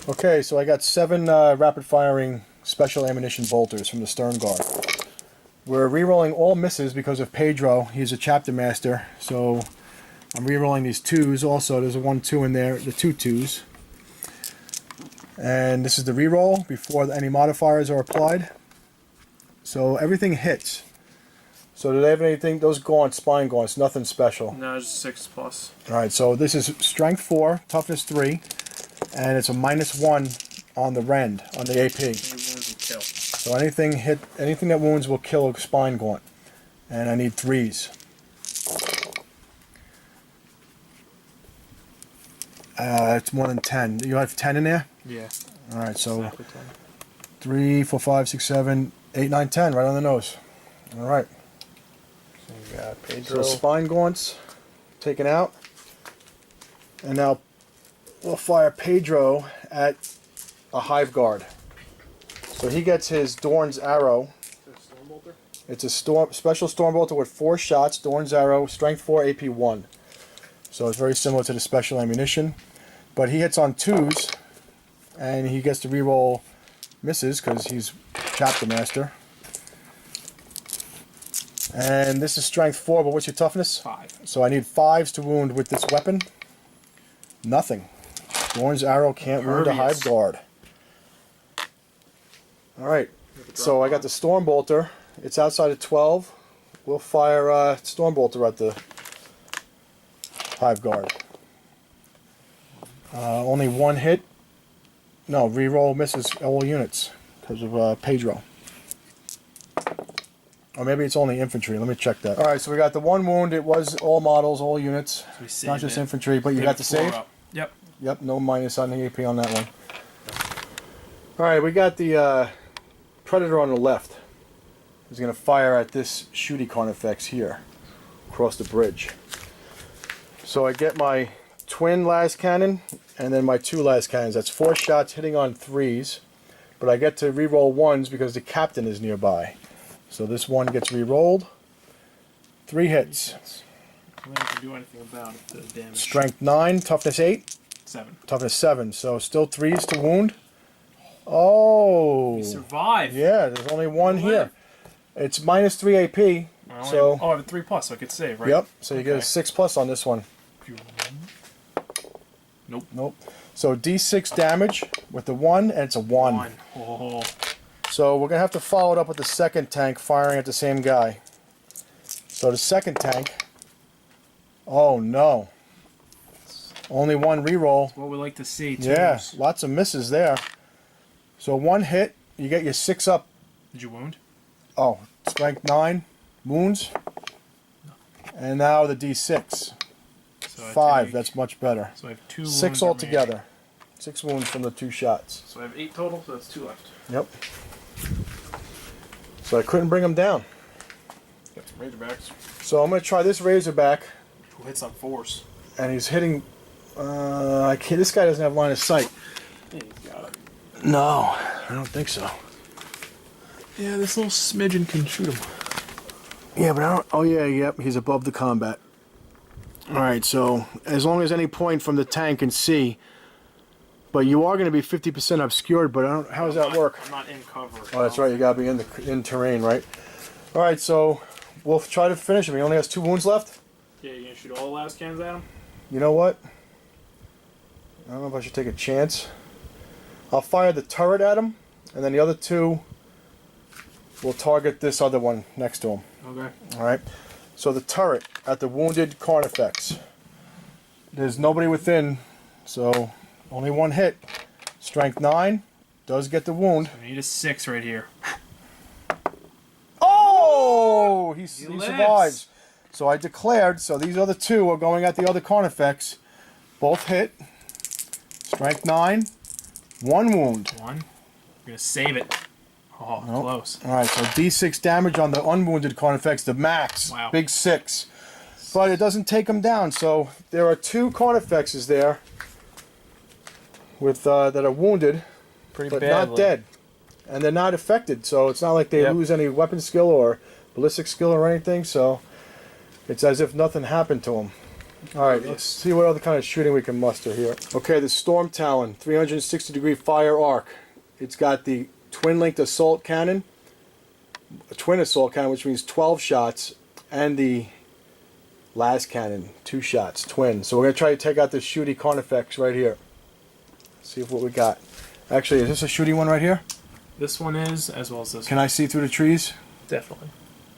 A: Okay, so I got 7 rapid firing special ammunition bolters from the stern guard. We're re-rolling all misses because of Pedro. He's a chapter master, so I'm re-rolling these 2s also. There's a 1, 2 in there, the 2 2s. And this is the re-roll before any modifiers are applied. So everything hits. So do they have anything? Those gaunts, spine gaunts, nothing special.
B: No, it's 6+.
A: Alright, so this is strength 4, toughness 3, and it's a -1 on the rend, on the AP.
B: Any wounds will kill.
A: So anything that wounds will kill a spine gaunt. And I need 3s. It's more than 10. You have 10 in there?
B: Yeah.
A: Alright, so
B: Exactly 10.
A: 3, 4, 5, 6, 7, 8, 9, 10, right on the nose. Alright.
B: So you got
A: So
B: Pedro.
A: spine gaunts taken out. And now we'll fire Pedro at a hive guard. So he gets his Dorn's arrow. It's a special storm bolter with 4 shots, Dorn's arrow, strength 4, AP 1. So it's very similar to the special ammunition. But he hits on 2s, and he gets to reroll misses because he's chapter master. And this is strength 4, but what's your toughness?
B: 5.
A: So I need 5s to wound with this weapon. Nothing. Dorn's arrow can't wound a hive guard. Alright, so I got the storm bolter. It's outside of 12. We'll fire storm bolter at the hive guard. Only 1 hit. No, reroll misses all units because of Pedro. Or maybe it's only infantry. Let me check that. Alright, so we got the 1 wound. It was all models, all units.
B: So
A: Not just infantry, but you got the save?
B: Yep.
A: Yep, no minus on the AP on that one. Alright, we got the Predator on the left. He's going to fire at this shooty Carnifex here, across the bridge. So I get my twin las cannon, and then my 2 las cannons. That's 4 shots hitting on 3s, but I get to re-roll 1s because the captain is nearby. So this one gets re-rolled. 3 hits.
B: We don't have to do anything about it, the damage.
A: Strength 9, toughness 8.
B: 7.
A: Toughness 7, so still 3s to wound. Oh!
B: We survive.
A: Yeah, there's only 1 here. It's -3 AP, so...
B: I have a 3+, so I could save, right?
A: Yep, so you get a 6+ on this one.
B: Nope.
A: Nope. So D6 damage with the 1, and it's a 1.
B: 1. Oh.
A: So we're going to have to follow it up with the second tank firing at the same guy. So the second tank... Oh, no. Only 1 reroll.
B: What we like to see, too.
A: Yeah, lots of misses there. So 1 hit, you get your 6 up.
B: Did you wound?
A: Oh, strength 9, wounds. And now the D6.
B: So
A: 5, that's much better.
B: So I have 2
A: 6
B: wounds
A: altogether.
B: remaining.
A: 6 wounds from the 2 shots.
B: So I have 8 total, so that's 2 left.
A: Yep. So I couldn't bring him down.
B: Got some Razorbacks.
A: So I'm going to try this Razorback.
B: Who hits on 4s?
A: And he's hitting... I can't, this guy doesn't have line of sight.
B: Yeah, he's got it.
A: No, I don't think so.
B: Yeah, this little smidgen can shoot him.
A: Yeah, but I don't... Oh, yeah, yep, he's above the combat. Alright, so as long as any point from the tank can see... But you are going to be 50% obscured, but I don't... How does that work?
B: I'm not in cover.
A: Oh, that's right, you got to be in terrain, right? Alright, so we'll try to finish him. He only has 2 wounds left.
B: Yeah, you gonna shoot all the last cans at him?
A: You know what? I don't know if I should take a chance. I'll fire the turret at him, and then the other 2 will target this other one next to him.
B: Okay.
A: Alright? So the turret at the wounded Carnifex. There's nobody within, so only 1 hit. Strength 9 does get the wound.
B: I need a 6 right here.
A: Oh! He
B: lives.
A: survives. So I declared, so these other 2 are going at the other Carnifex. Both hit. Strength 9. 1 wound.
B: 1. I'm gonna save it. Oh,
A: Nope.
B: close.
A: Alright, so D6 damage on the unwounded Carnifex, the max.
B: Wow.
A: Big 6. But it doesn't take him down, so there are 2 Carnifexes there. with that are wounded,
B: Pretty
A: but
B: badly.
A: not dead, and they're not affected. So it's not like they lose any weapon skill or ballistic skill or anything. So it's as if nothing happened to them. All right, let's see what other kind of shooting we can muster here. Okay, the Storm Talon, 360-degree fire arc. It's got the twin-linked assault cannon, a twin assault cannon, which means 12 shots, and the las cannon, 2 shots, twin. So we're going to try to take out this shooty Carnifex right here. See what we got. Actually, is this a shooty one right here?
B: This one is, as well as this
A: Can
B: one.
A: I see through the trees?
B: Definitely.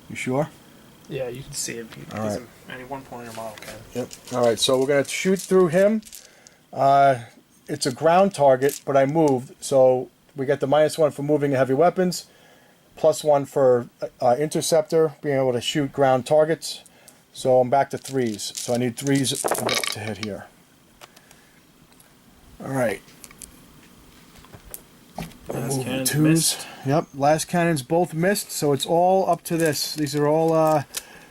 A: You sure?
B: Yeah, you can see it.
A: All right.
B: Any one point in your model can.
A: Yep. All right, so we're going to shoot through him. It's a ground target, but I moved, so we get the -1 for moving heavy weapons, +1 for interceptor, being able to shoot ground targets. So I'm back to 3s. So I need 3s to hit here. All right.
B: Last cannon's
A: 2s.
B: missed.
A: Yep, last cannons both missed, so it's all up to this. These are all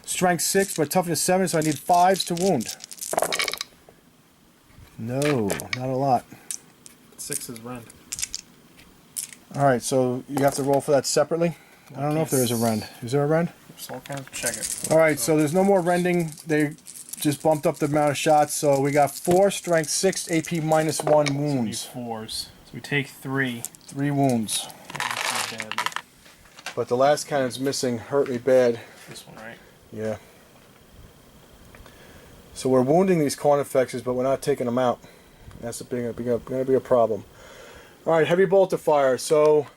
A: strength 6, but toughness 7, so I need 5s to wound. No, not a lot.
B: 6 is rend.
A: Alright, so you have to roll for that separately? I don't know if there is a rend. Is there a rend?
B: Assault cannon? Check it.
A: Alright, so there's no more rending. They just bumped up the amount of shots, so we got 4 strength 6 AP -1
B: So we need
A: wounds.
B: 4s. So we take 3.
A: 3 wounds.
B: Badly.
A: But the last cannon's missing. Hurt me bad.
B: This one, right?
A: Yeah. So we're wounding these Carnifexes, but we're not taking them out. That's going to be a problem. Alright, heavy bolter fire. So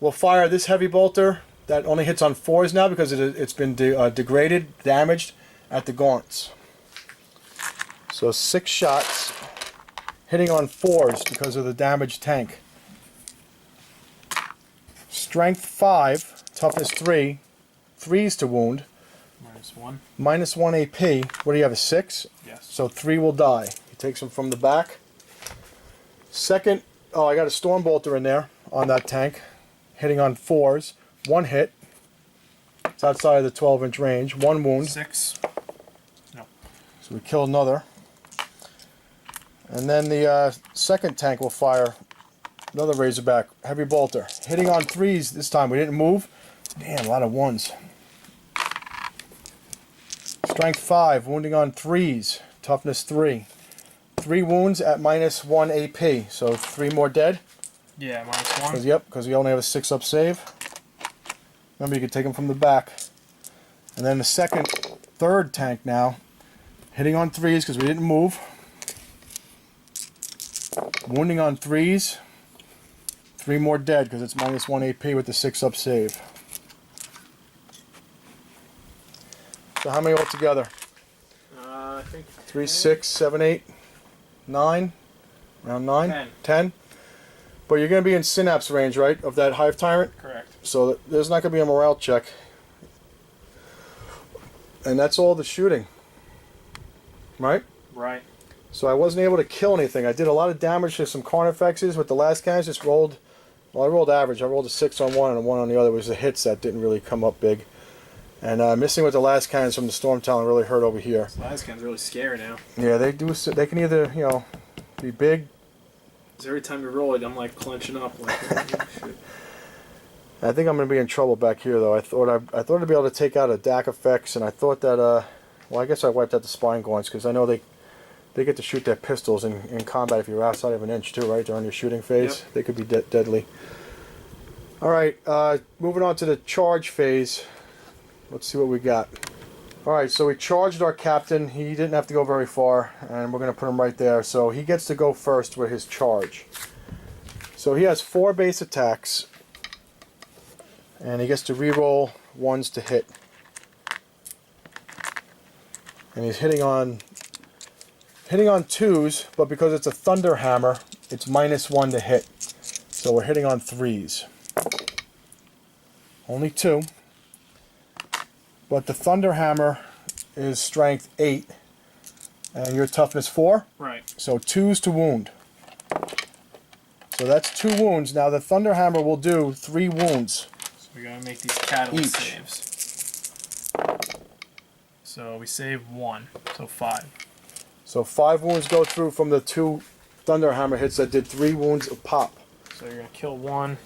A: we'll fire this heavy bolter. That only hits on 4s now because it's been degraded, damaged at the gaunts. So 6 shots, hitting on 4s because of the damaged tank. Strength 5, toughness 3, 3s to wound.
B: -1.
A: -1 AP. What do you have, a 6?
B: Yes.
A: So 3 will die. He takes them from the back. Second, oh, I got a storm bolter in there on that tank, hitting on 4s. 1 hit. It's outside of the 12-inch range. 1 wound.
B: 6. No.
A: So we kill another. And then the second tank will fire another Razorback heavy bolter, hitting on 3s this time. We didn't move. Damn, a lot of 1s. Strength 5, wounding on 3s. Toughness 3. 3 wounds at -1 AP. So 3 more dead.
B: Yeah, -1.
A: Yep, because we only have a 6-up save. Remember, you can take them from the back. And then the third tank now, hitting on 3s because we didn't move. Wounding on 3s. 3 more dead because it's -1 AP with the 6-up save. So how many altogether?
B: I think
A: 3, 6, 7, 8, 9. Around 9?
B: 10.
A: 10? But you're going to be in synapse range, right, of that Hive Tyrant?
B: Correct.
A: So there's not going to be a morale check. And that's all the shooting. Right?
B: Right.
A: So I wasn't able to kill anything. I did a lot of damage to some Carnifexes with the last cannons. Just rolled, well, I rolled average. I rolled a 6 on one and a 1 on the other. It was the hits that didn't really come up big. And missing with the last cannons from the Storm Talon really hurt over here.
B: This last cannon's really scary now.
A: Yeah, they do. They can either, you know, be big.
B: Because every time you roll it, I'm like clenching up. Like, oh, shit.
A: I think I'm going to be in trouble back here, though. I thought I'd be able to take out a DAC effects, and I thought that, well, I guess I wiped out the spine gaunts, because I know they get to shoot their pistols in combat if you're outside of an inch, too, right? During your shooting phase.
B: Yep.
A: They could be deadly. All right, moving on to the charge phase. Let's see what we got. All right, so we charged our captain. He didn't have to go very far, and we're going to put him right there. So he gets to go first with his charge. So he has 4 base attacks. And he gets to reroll 1s to hit. And he's hitting on 2s, but because it's a Thunder Hammer, it's -1 to hit. So we're hitting on 3s. Only 2. But the Thunder Hammer is strength 8, and your toughness 4.
B: Right.
A: So 2s to wound. So that's 2 wounds. Now the Thunder Hammer will do 3 wounds.
B: So we gotta make these catalyst
A: Each.
B: saves. So we save 1, so 5.
A: So 5 wounds go through from the 2 Thunderhammer hits that did 3 wounds of pop.
B: So you're gonna kill one,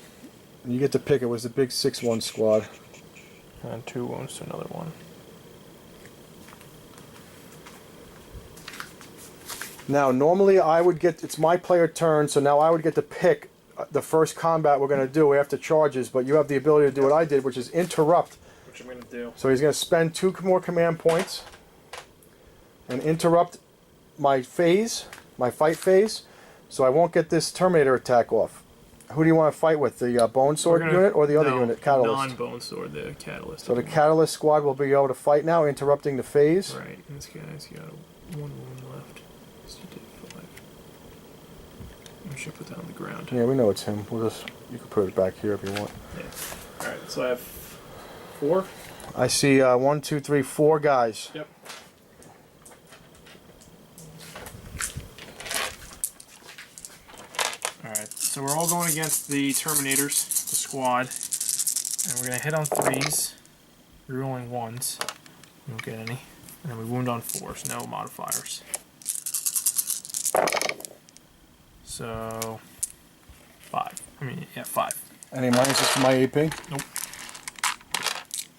A: And you get to pick. It was the big 6-1 squad.
B: and 2 wounds to another one.
A: Now, normally I would get, it's my player turn, so now I would get to pick the first combat we're going to do after charges, but you have the ability to do what I did, which is interrupt.
B: Which I'm gonna do.
A: So he's going to spend 2 more command points and interrupt my phase, my fight phase, so I won't get this Terminator attack off. Who do you want to fight with, the Bone Sword unit or the other unit, Catalyst?
B: Non-Bone Sword, the Catalyst.
A: So the Catalyst squad will be able to fight now, interrupting the phase.
B: Right, this guy's got 1 wound left. So you did 5. I should put that on the ground.
A: Yeah, we know it's him. We'll just, you can put it back here if you want.
B: Yeah. Alright, so I have 4.
A: I see 1, 2, 3, 4 guys.
B: Yep. Alright, so we're all going against the Terminators, the squad. And we're going to hit on 3s, rerolling 1s. We don't get any. And then we wound on 4s, no modifiers. So, 5. I mean, yeah, 5.
A: Any minuses for my AP?
B: Nope.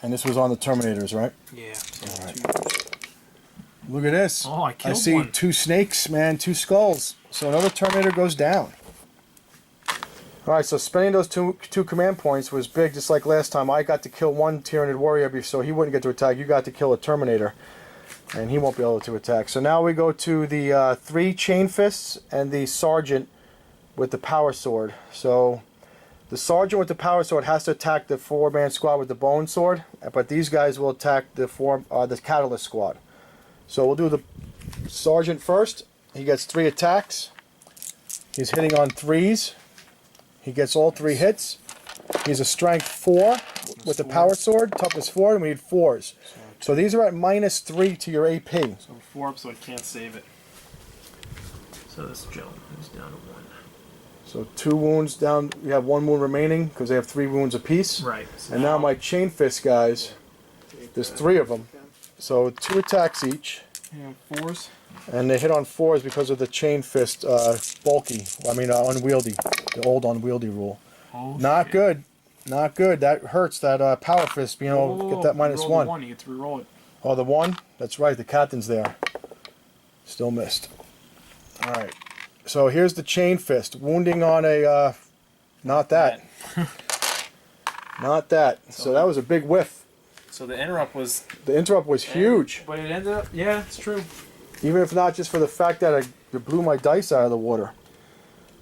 A: And this was on the Terminators, right?
B: Yeah.
A: All right.
B: 2.
A: Look at this.
B: Oh, I killed
A: I see
B: one.
A: 2 snakes, man, 2 skulls. So another Terminator goes down. Alright, so spending those two command points was big, just like last time. I got to kill 1 Tyranid warrior, so he wouldn't get to attack. You got to kill a Terminator, and he won't be able to attack. So now we go to the 3 Chain Fists and the Sergeant with the Power Sword. So the Sergeant with the Power Sword has to attack the 4-man squad with the Bone Sword, but these guys will attack the Catalyst squad. So we'll do the Sergeant first. He gets 3 attacks. He's hitting on 3s. He gets all 3 hits. He's a strength 4 with the Power Sword, toughness 4, and we need 4s. So these are at -3 to your AP.
B: So 4 up, so I can't save it. So this gentleman is down to 1.
A: So 2 wounds down. You have 1 wound remaining because they have 3 wounds apiece.
B: Right. So
A: And now my Chain Fist guys, there's 3 of them. So 2 attacks each.
B: and 4s.
A: And they hit on 4s because of the Chain Fist bulky. I mean unwieldy. The old unwieldy rule.
B: Oh,
A: Not
B: shit.
A: good. Not good. That hurts, that Power Fist, you know,
B: Whoa,
A: get that
B: you rolled a
A: -1.
B: 1. You get to reroll it.
A: Oh, the 1? That's right, the captain's there. Still missed. Alright. So here's the Chain Fist. Wounding on a, not that. Not that. So that was a big whiff.
B: So the interrupt was...
A: The interrupt was huge.
B: But it ended up... Yeah, it's true.
A: Even if not just for the fact that it blew my dice out of the water.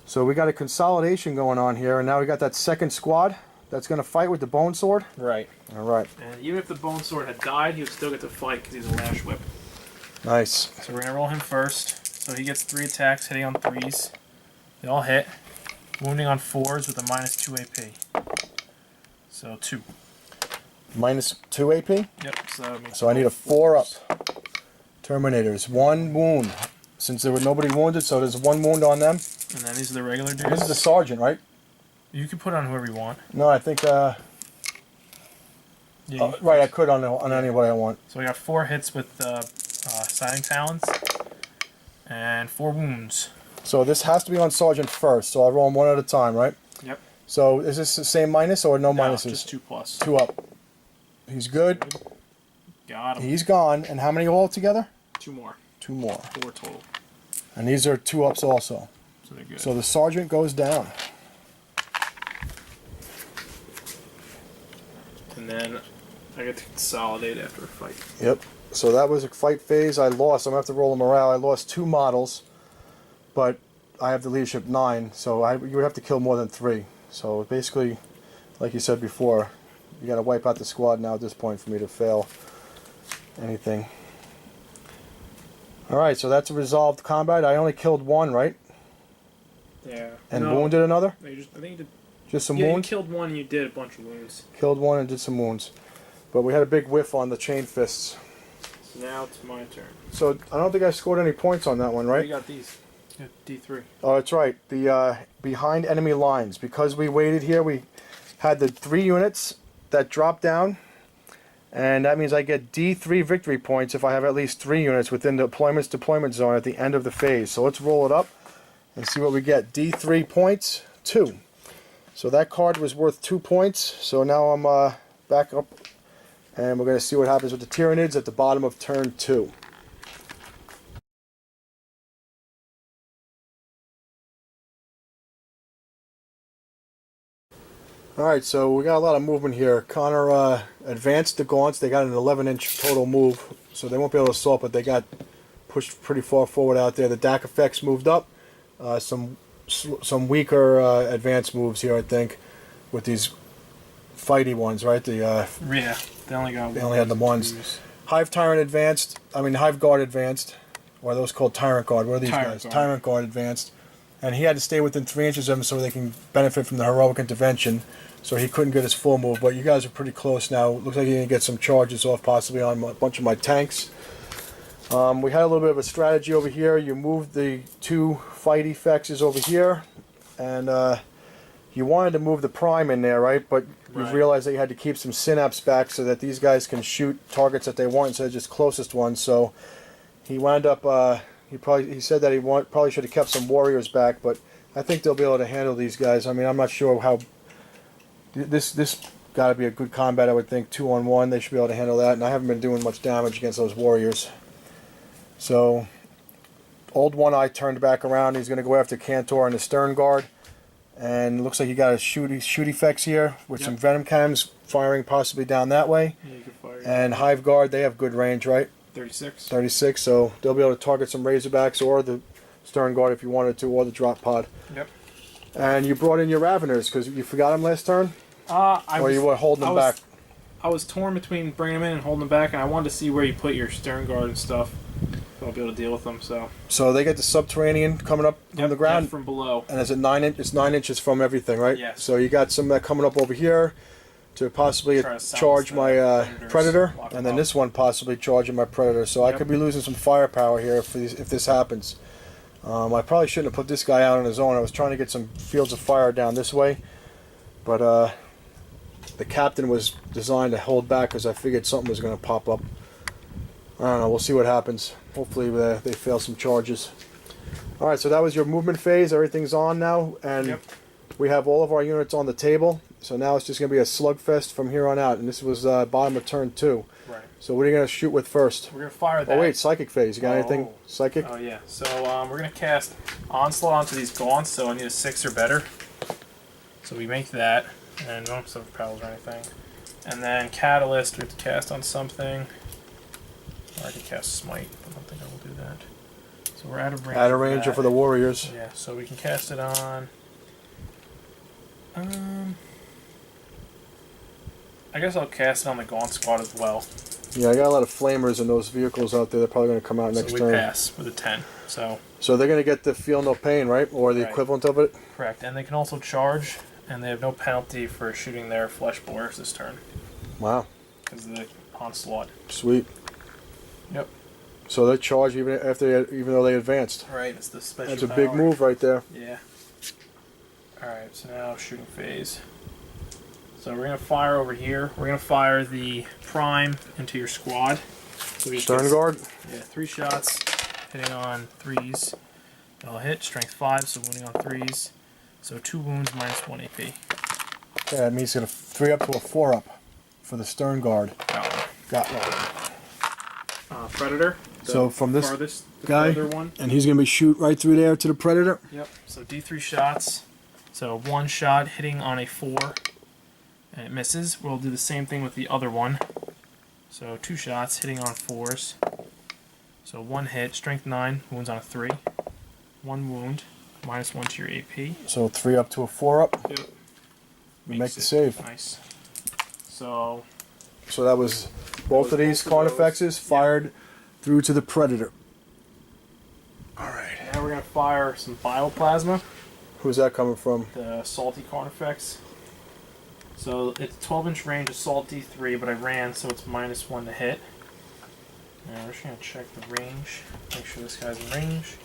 A: So we got a consolidation going on here, and now we got that second squad that's going to fight with the Bone Sword.
B: Right.
A: Alright.
B: And even if the Bone Sword had died, he would still get to fight because he's a Lash Whip.
A: Nice.
B: So we're going to roll him first. So he gets 3 attacks, hitting on 3s. They all hit. Wounding on 4s with a -2 AP. So 2.
A: -2 AP?
B: Yep.
A: So I need a 4 up. Terminators. 1 wound. Since there were nobody wounded, so there's 1 wound on them.
B: And then these are the regular dudes.
A: This is the Sergeant, right?
B: You can put it on whoever you want.
A: No, I think,
B: Yeah,
A: right, I could on anybody I want.
B: So we got 4 hits with Signing Talons. And 4 wounds.
A: So this has to be on Sergeant first, so I'll roll them 1 at a time, right?
B: Yep.
A: So is this the same minus or no minuses?
B: Just 2+.
A: 2 up. He's good.
B: Got him.
A: He's gone. And how many all together?
B: 2 more.
A: 2 more.
B: 4 total.
A: And these are 2 ups also.
B: So they're good.
A: So the Sergeant goes down.
B: And then I get to consolidate after a fight.
A: Yep. So that was a fight phase. I lost. I'm going to have to roll a morale. I lost 2 models, but I have the leadership 9, so you would have to kill more than 3. So basically, like you said before, you got to wipe out the squad now at this point for me to fail anything. Alright, so that's a resolved combat. I only killed 1, right?
B: Yeah.
A: And wounded another?
B: No, I think you did.
A: Just some
B: Yeah,
A: wounds?
B: you killed 1 and you did a bunch of wounds.
A: Killed 1 and did some wounds. But we had a big whiff on the Chain Fists.
B: So now it's my turn.
A: So I don't think I scored any points on that one, right?
B: You got these. You got D3.
A: Oh, that's right. The behind enemy lines. Because we waited here, we had the 3 units that dropped down. And that means I get D3 victory points if I have at least 3 units within the deployment zone at the end of the phase. So let's roll it up and see what we get. D3 points, 2. So that card was worth 2 points. So now I'm back up, and we're going to see what happens with the Tyranids at the bottom of turn 2. Alright, so we got a lot of movement here. Connor advanced the Gaunts. They got an 11-inch total move, so they won't be able to assault, but they got pushed pretty far forward out there. The DAC effects moved up. Some weaker advanced moves here, I think, with these fighty ones, right?
B: Yeah, they only
A: had the ones. Hive Tyrant advanced. I mean, Hive Guard advanced. Or are those called Tyrant Guard? What are these guys? Tyrant Guard advanced. And he had to stay within 3 inches of them so they can benefit from the heroic intervention. So he couldn't get his full move, but you guys are pretty close now. Looks like you're going to get some charges off possibly on a bunch of my tanks. We had a little bit of a strategy over here. You moved the 2 fight effects over here, and you wanted to move the prime in there, right? But you realized that you had to keep some synapse back so that these guys can shoot targets that they want instead of just closest ones. So he wound up, he said that he probably should have kept some warriors back, but I think they'll be able to handle these guys. I mean, I'm not sure how... This got to be a good combat, I would think. 2-on-1, they should be able to handle that. And I haven't been doing much damage against those warriors. So, old One Eye turned back around. He's going to go after Cantor and the Stern Guard. And it looks like he got a shoot effects here with some Venom Cams firing possibly down that way.
B: Yeah, you can fire.
A: And Hive Guard, they have good range, right?
B: 36.
A: 36, so they'll be able to target some Razorbacks or the Stern Guard if you wanted to, or the Drop Pod.
B: Yep. And
A: you brought in your Raveners because you forgot them last turn? You were holding them back?
B: I was torn between bringing them in and holding them back, and I wanted to see where you put your Stern Guard and stuff. So I'll be able to deal with them. So
A: they get the subterranean coming up from the ground
B: from below,
A: and it's 9 inches from everything, right?
B: Yes.
A: So you got some that coming up over here to possibly charge my Predator, and then this one possibly charging my Predator. So I could be losing some firepower here if this happens. I probably shouldn't have put this guy out on his own. I was trying to get some fields of fire down this way, but the captain was designed to hold back because I figured something was going to pop up. I don't know. We'll see what happens. Hopefully they fail some charges. Alright, so that was your movement phase. Everything's on now, and we have all of our units on the table. So now it's just going to be a slugfest from here on out, and this was bottom of turn 2.
B: Right.
A: So what are you going to shoot with first?
B: We're going to fire that.
A: Oh wait, psychic phase. You got anything psychic?
B: Oh yeah. So we're going to cast Onslaught onto these Gaunts, so I need a 6 or better. So we make that, and we don't have some repels or anything. And then Catalyst, we have to cast on something. Or I can cast Smite, but I don't think I will do that. So we're out of range.
A: Out of range for the warriors.
B: Yeah, so we can cast it on... I guess I'll cast it on the Gaunt Squad as well.
A: Yeah, I got a lot of flamers in those vehicles out there. They're probably going to come out next turn.
B: So we pass with a 10. So
A: they're going to get the Feel No Pain, right? Or the equivalent of it?
B: Correct. And they can also charge, and they have no penalty for shooting their flesh borers this turn.
A: Wow.
B: Because of the Onslaught.
A: Sweet.
B: Yep.
A: So they charge even though they advanced.
B: Right, it's the special
A: That's a
B: power.
A: big move right there.
B: Yeah. Alright, so now shooting phase. So we're going to fire over here. We're going to fire the prime into your squad. So
A: Stern Guard?
B: Yeah, 3 shots, hitting on 3s. It'll hit, strength 5, so wounding on 3s. So 2 wounds, minus 1 AP.
A: Yeah, that means it's a 3 up to a 4 up for the Stern Guard. Got one.
B: Predator.
A: So from this
B: guy,
A: one. And he's going to be shoot right through there to the Predator?
B: Yep, so D3 shots. So 1 shot hitting on a 4. And it misses. We'll do the same thing with the other one. So 2 shots hitting on 4s. So 1 hit, strength 9, wounds on a 3. 1 wound, minus 1 to your AP.
A: So 3 up to a 4 up.
B: Yep.
A: Make the save.
B: Nice. So
A: that was both of these Carnifexes fired through to the Predator. Alright.
B: Now we're going to fire some Bioplasma.
A: Who's that coming from?
B: The Salty Carnifex. So it's 12-inch range assault D3, but I ran, so it's minus 1 to hit. And we're just going to check the range, make sure this guy's in range.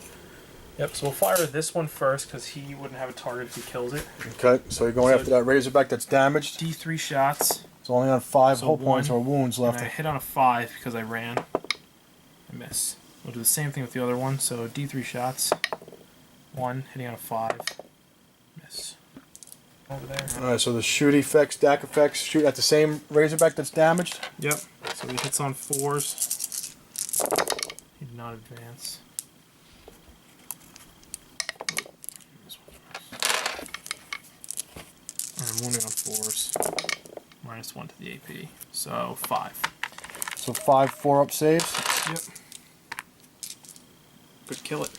B: Yep, so we'll fire this one first, because he wouldn't have a target if he kills it.
A: Okay, so you're going after that Razorback that's damaged.
B: D3 shots.
A: It's only on 5 hull points or wounds left.
B: And I hit on a 5 because I ran. I miss. We'll do the same thing with the other one, so D3 shots. 1, hitting on a 5. Miss. Over there.
A: Alright, so the shoot effects, DAC effects, shoot at the same Razorback that's damaged.
B: Yep. So he hits on 4s. He did not advance. And wounding on 4s. -1 to the AP. So 5.
A: So 5 4-up saves.
B: Yep. Could kill it.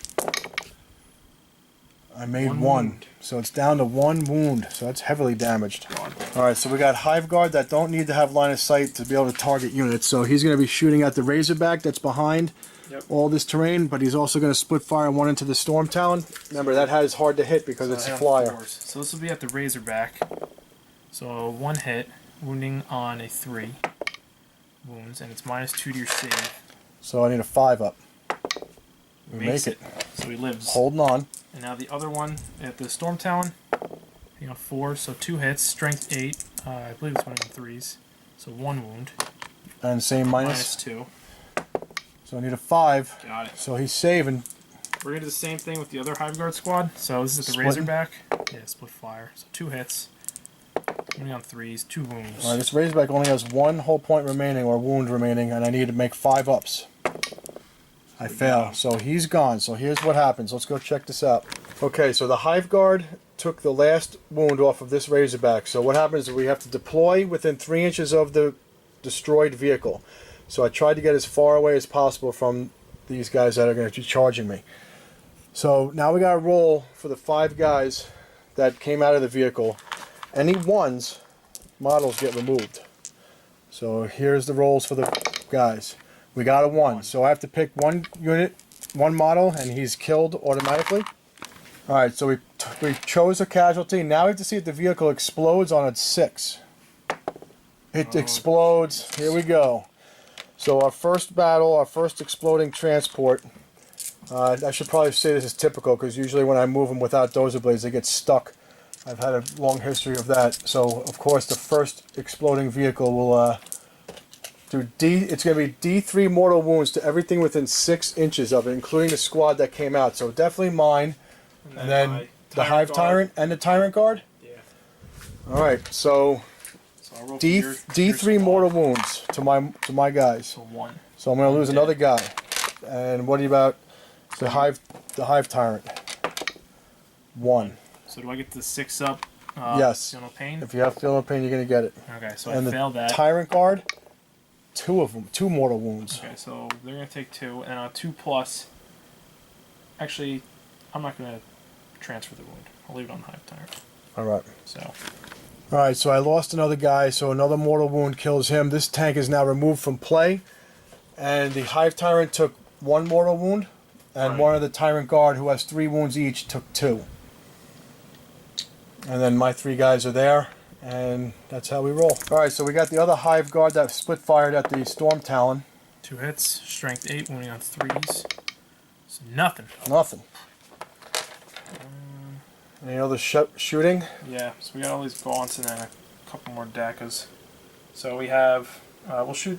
A: I made
B: One
A: one.
B: wound.
A: So it's down to 1 wound. So that's heavily damaged.
B: God.
A: Alright, so we got Hive Guard that don't need to have line of sight to be able to target units. So he's going to be shooting at the Razorback that's behind all this terrain, but he's also going to split fire one into the Storm Talon. Remember, that has hard to hit because it's a flyer.
B: So this will be at the Razorback. So 1 hit, wounding on a 3. Wounds, and it's -2 to your save.
A: So I need a 5-up. We
B: Makes
A: make it.
B: So he lives.
A: Holding on.
B: And now the other one at the Storm Talon. Hitting on 4, so 2 hits, strength 8. I believe it's 1 on 3s. So 1 wound.
A: And same minus.
B: -2.
A: So I need a 5.
B: Got it.
A: So he's saving.
B: We're going to do the same thing with the other Hive Guard squad. So this is at the
A: Splitting.
B: Razorback. Yeah, split fire. So 2 hits. Only on 3s, 2 wounds.
A: Alright, this Razorback only has 1 whole point remaining, or wound remaining, and I need to make 5 ups. I fail. So he's gone. So here's what happens. Let's go check this out. Okay, so the Hive Guard took the last wound off of this Razorback. So what happens is we have to deploy within 3 inches of the destroyed vehicle. So I tried to get as far away as possible from these guys that are going to be charging me. So now we got to roll for the 5 guys that came out of the vehicle. Any ones, models get removed. So here's the rolls for the guys. We got a 1. So I have to pick 1 unit, 1 model, and he's killed automatically. Alright, so we chose a casualty. Now we have to see if the vehicle explodes on its 6. It explodes. Here we go. So our first battle, our first exploding transport. I should probably say this is typical, because usually when I move them without dozer blades, they get stuck. I've had a long history of that. So, of course, the first exploding vehicle will do it's going to be D3 mortal wounds to everything within 6 inches of it, including the squad that came out. So definitely mine. And then the Hive Tyrant and the Tyrant Guard?
B: Yeah.
A: Alright, so
B: I'll roll for
A: D3 mortal wounds to my guys.
B: So 1.
A: So I'm going to lose another guy. And what about the Hive Tyrant? 1.
B: So do I get the 6 up?
A: Yes.
B: Feel no pain?
A: If you have feel no pain, you're going to get it.
B: Okay, so
A: And
B: I failed
A: the
B: that.
A: Tyrant Guard, 2 of them, 2 mortal wounds.
B: Okay, so they're going to take 2, and on 2 plus... Actually, I'm not going to transfer the wound. I'll leave it on the Hive Tyrant.
A: Alright.
B: So,
A: Alright, so I lost another guy, so another mortal wound kills him. This tank is now removed from play. And the Hive Tyrant took 1 mortal wound, and one of the Tyrant Guard, who has 3 wounds each, took 2. And then my 3 guys are there, and that's how we roll. Alright, so we got the other Hive Guard that split fired at the Storm Talon.
B: 2 hits, strength 8, wounding on 3s. So nothing.
A: Nothing. Any other shooting?
B: Yeah, so we got all these gaunts and then a couple more DACAs. So we have, we'll shoot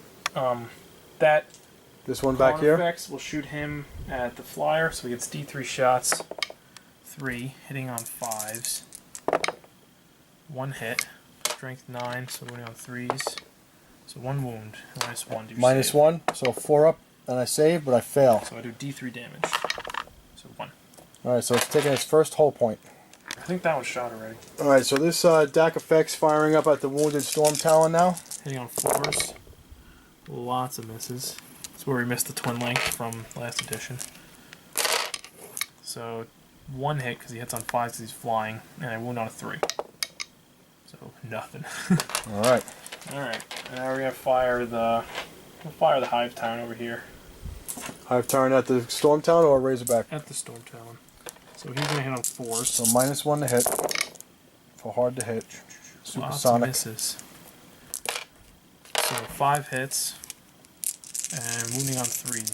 B: that.
A: This one back here?
B: Effects, we'll shoot him at the flyer, so he gets D3 shots. 3, hitting on 5s. 1 hit, strength 9, so wounding on 3s. So 1 wound, -1 to your
A: Minus
B: save.
A: 1, so 4 up, and I save, but I fail.
B: So I do D3 damage. So 1.
A: Alright, so it's taking its first hull point.
B: I think that was shot already.
A: Alright, so this DAC effect's firing up at the wounded Storm Talon now.
B: Hitting on 4s. Lots of misses. That's where we missed the twin length from last edition. So 1 hit because he hits on 5s because he's flying, and I wound on a 3. So nothing.
A: Alright.
B: Alright, and now we're gonna fire the Hive Town over here.
A: Hive Tyrant at the Storm Talon or Razorback?
B: At the Storm Talon. So he's gonna hit on 4s.
A: So -1 to hit. For hard to hit.
B: Lots of
A: Supersonic.
B: misses. So 5 hits. And wounding on 3s.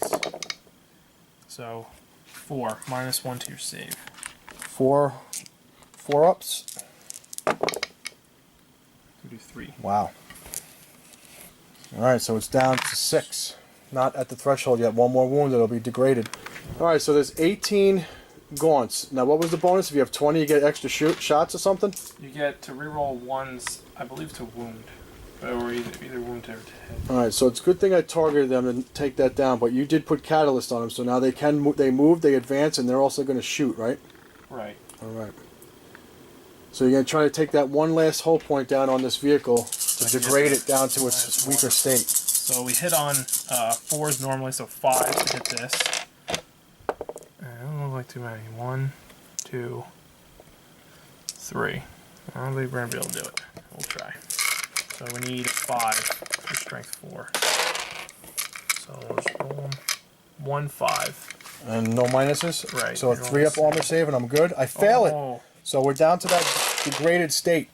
B: So 4, -1 to your save.
A: 4 ups.
B: We do 3.
A: Wow. Alright, so it's down to 6. Not at the threshold yet. 1 more wound, it'll be degraded. Alright, so there's 18 gaunts. Now, what was the bonus? If you have 20, you get extra shots or something?
B: You get to reroll ones, I believe, to wound. Or either wound or to hit.
A: Alright, so it's a good thing I targeted them and take that down, but you did put Catalyst on them, so now they can they move, they advance, and they're also going to shoot, right?
B: Right.
A: Alright. So you're going to try to take that one last hull point down on this vehicle to degrade it down to its weaker state.
B: So we hit on 4s normally, so 5 to hit this. I don't look like too many. 1, 2, 3. I don't think we're going to be able to do it. We'll try. So we need 5 for strength 4. So we'll just roll them. 1, 5.
A: And no minuses?
B: Right.
A: So a 3-up armor save and I'm good. I fail it. So we're down to that degraded state.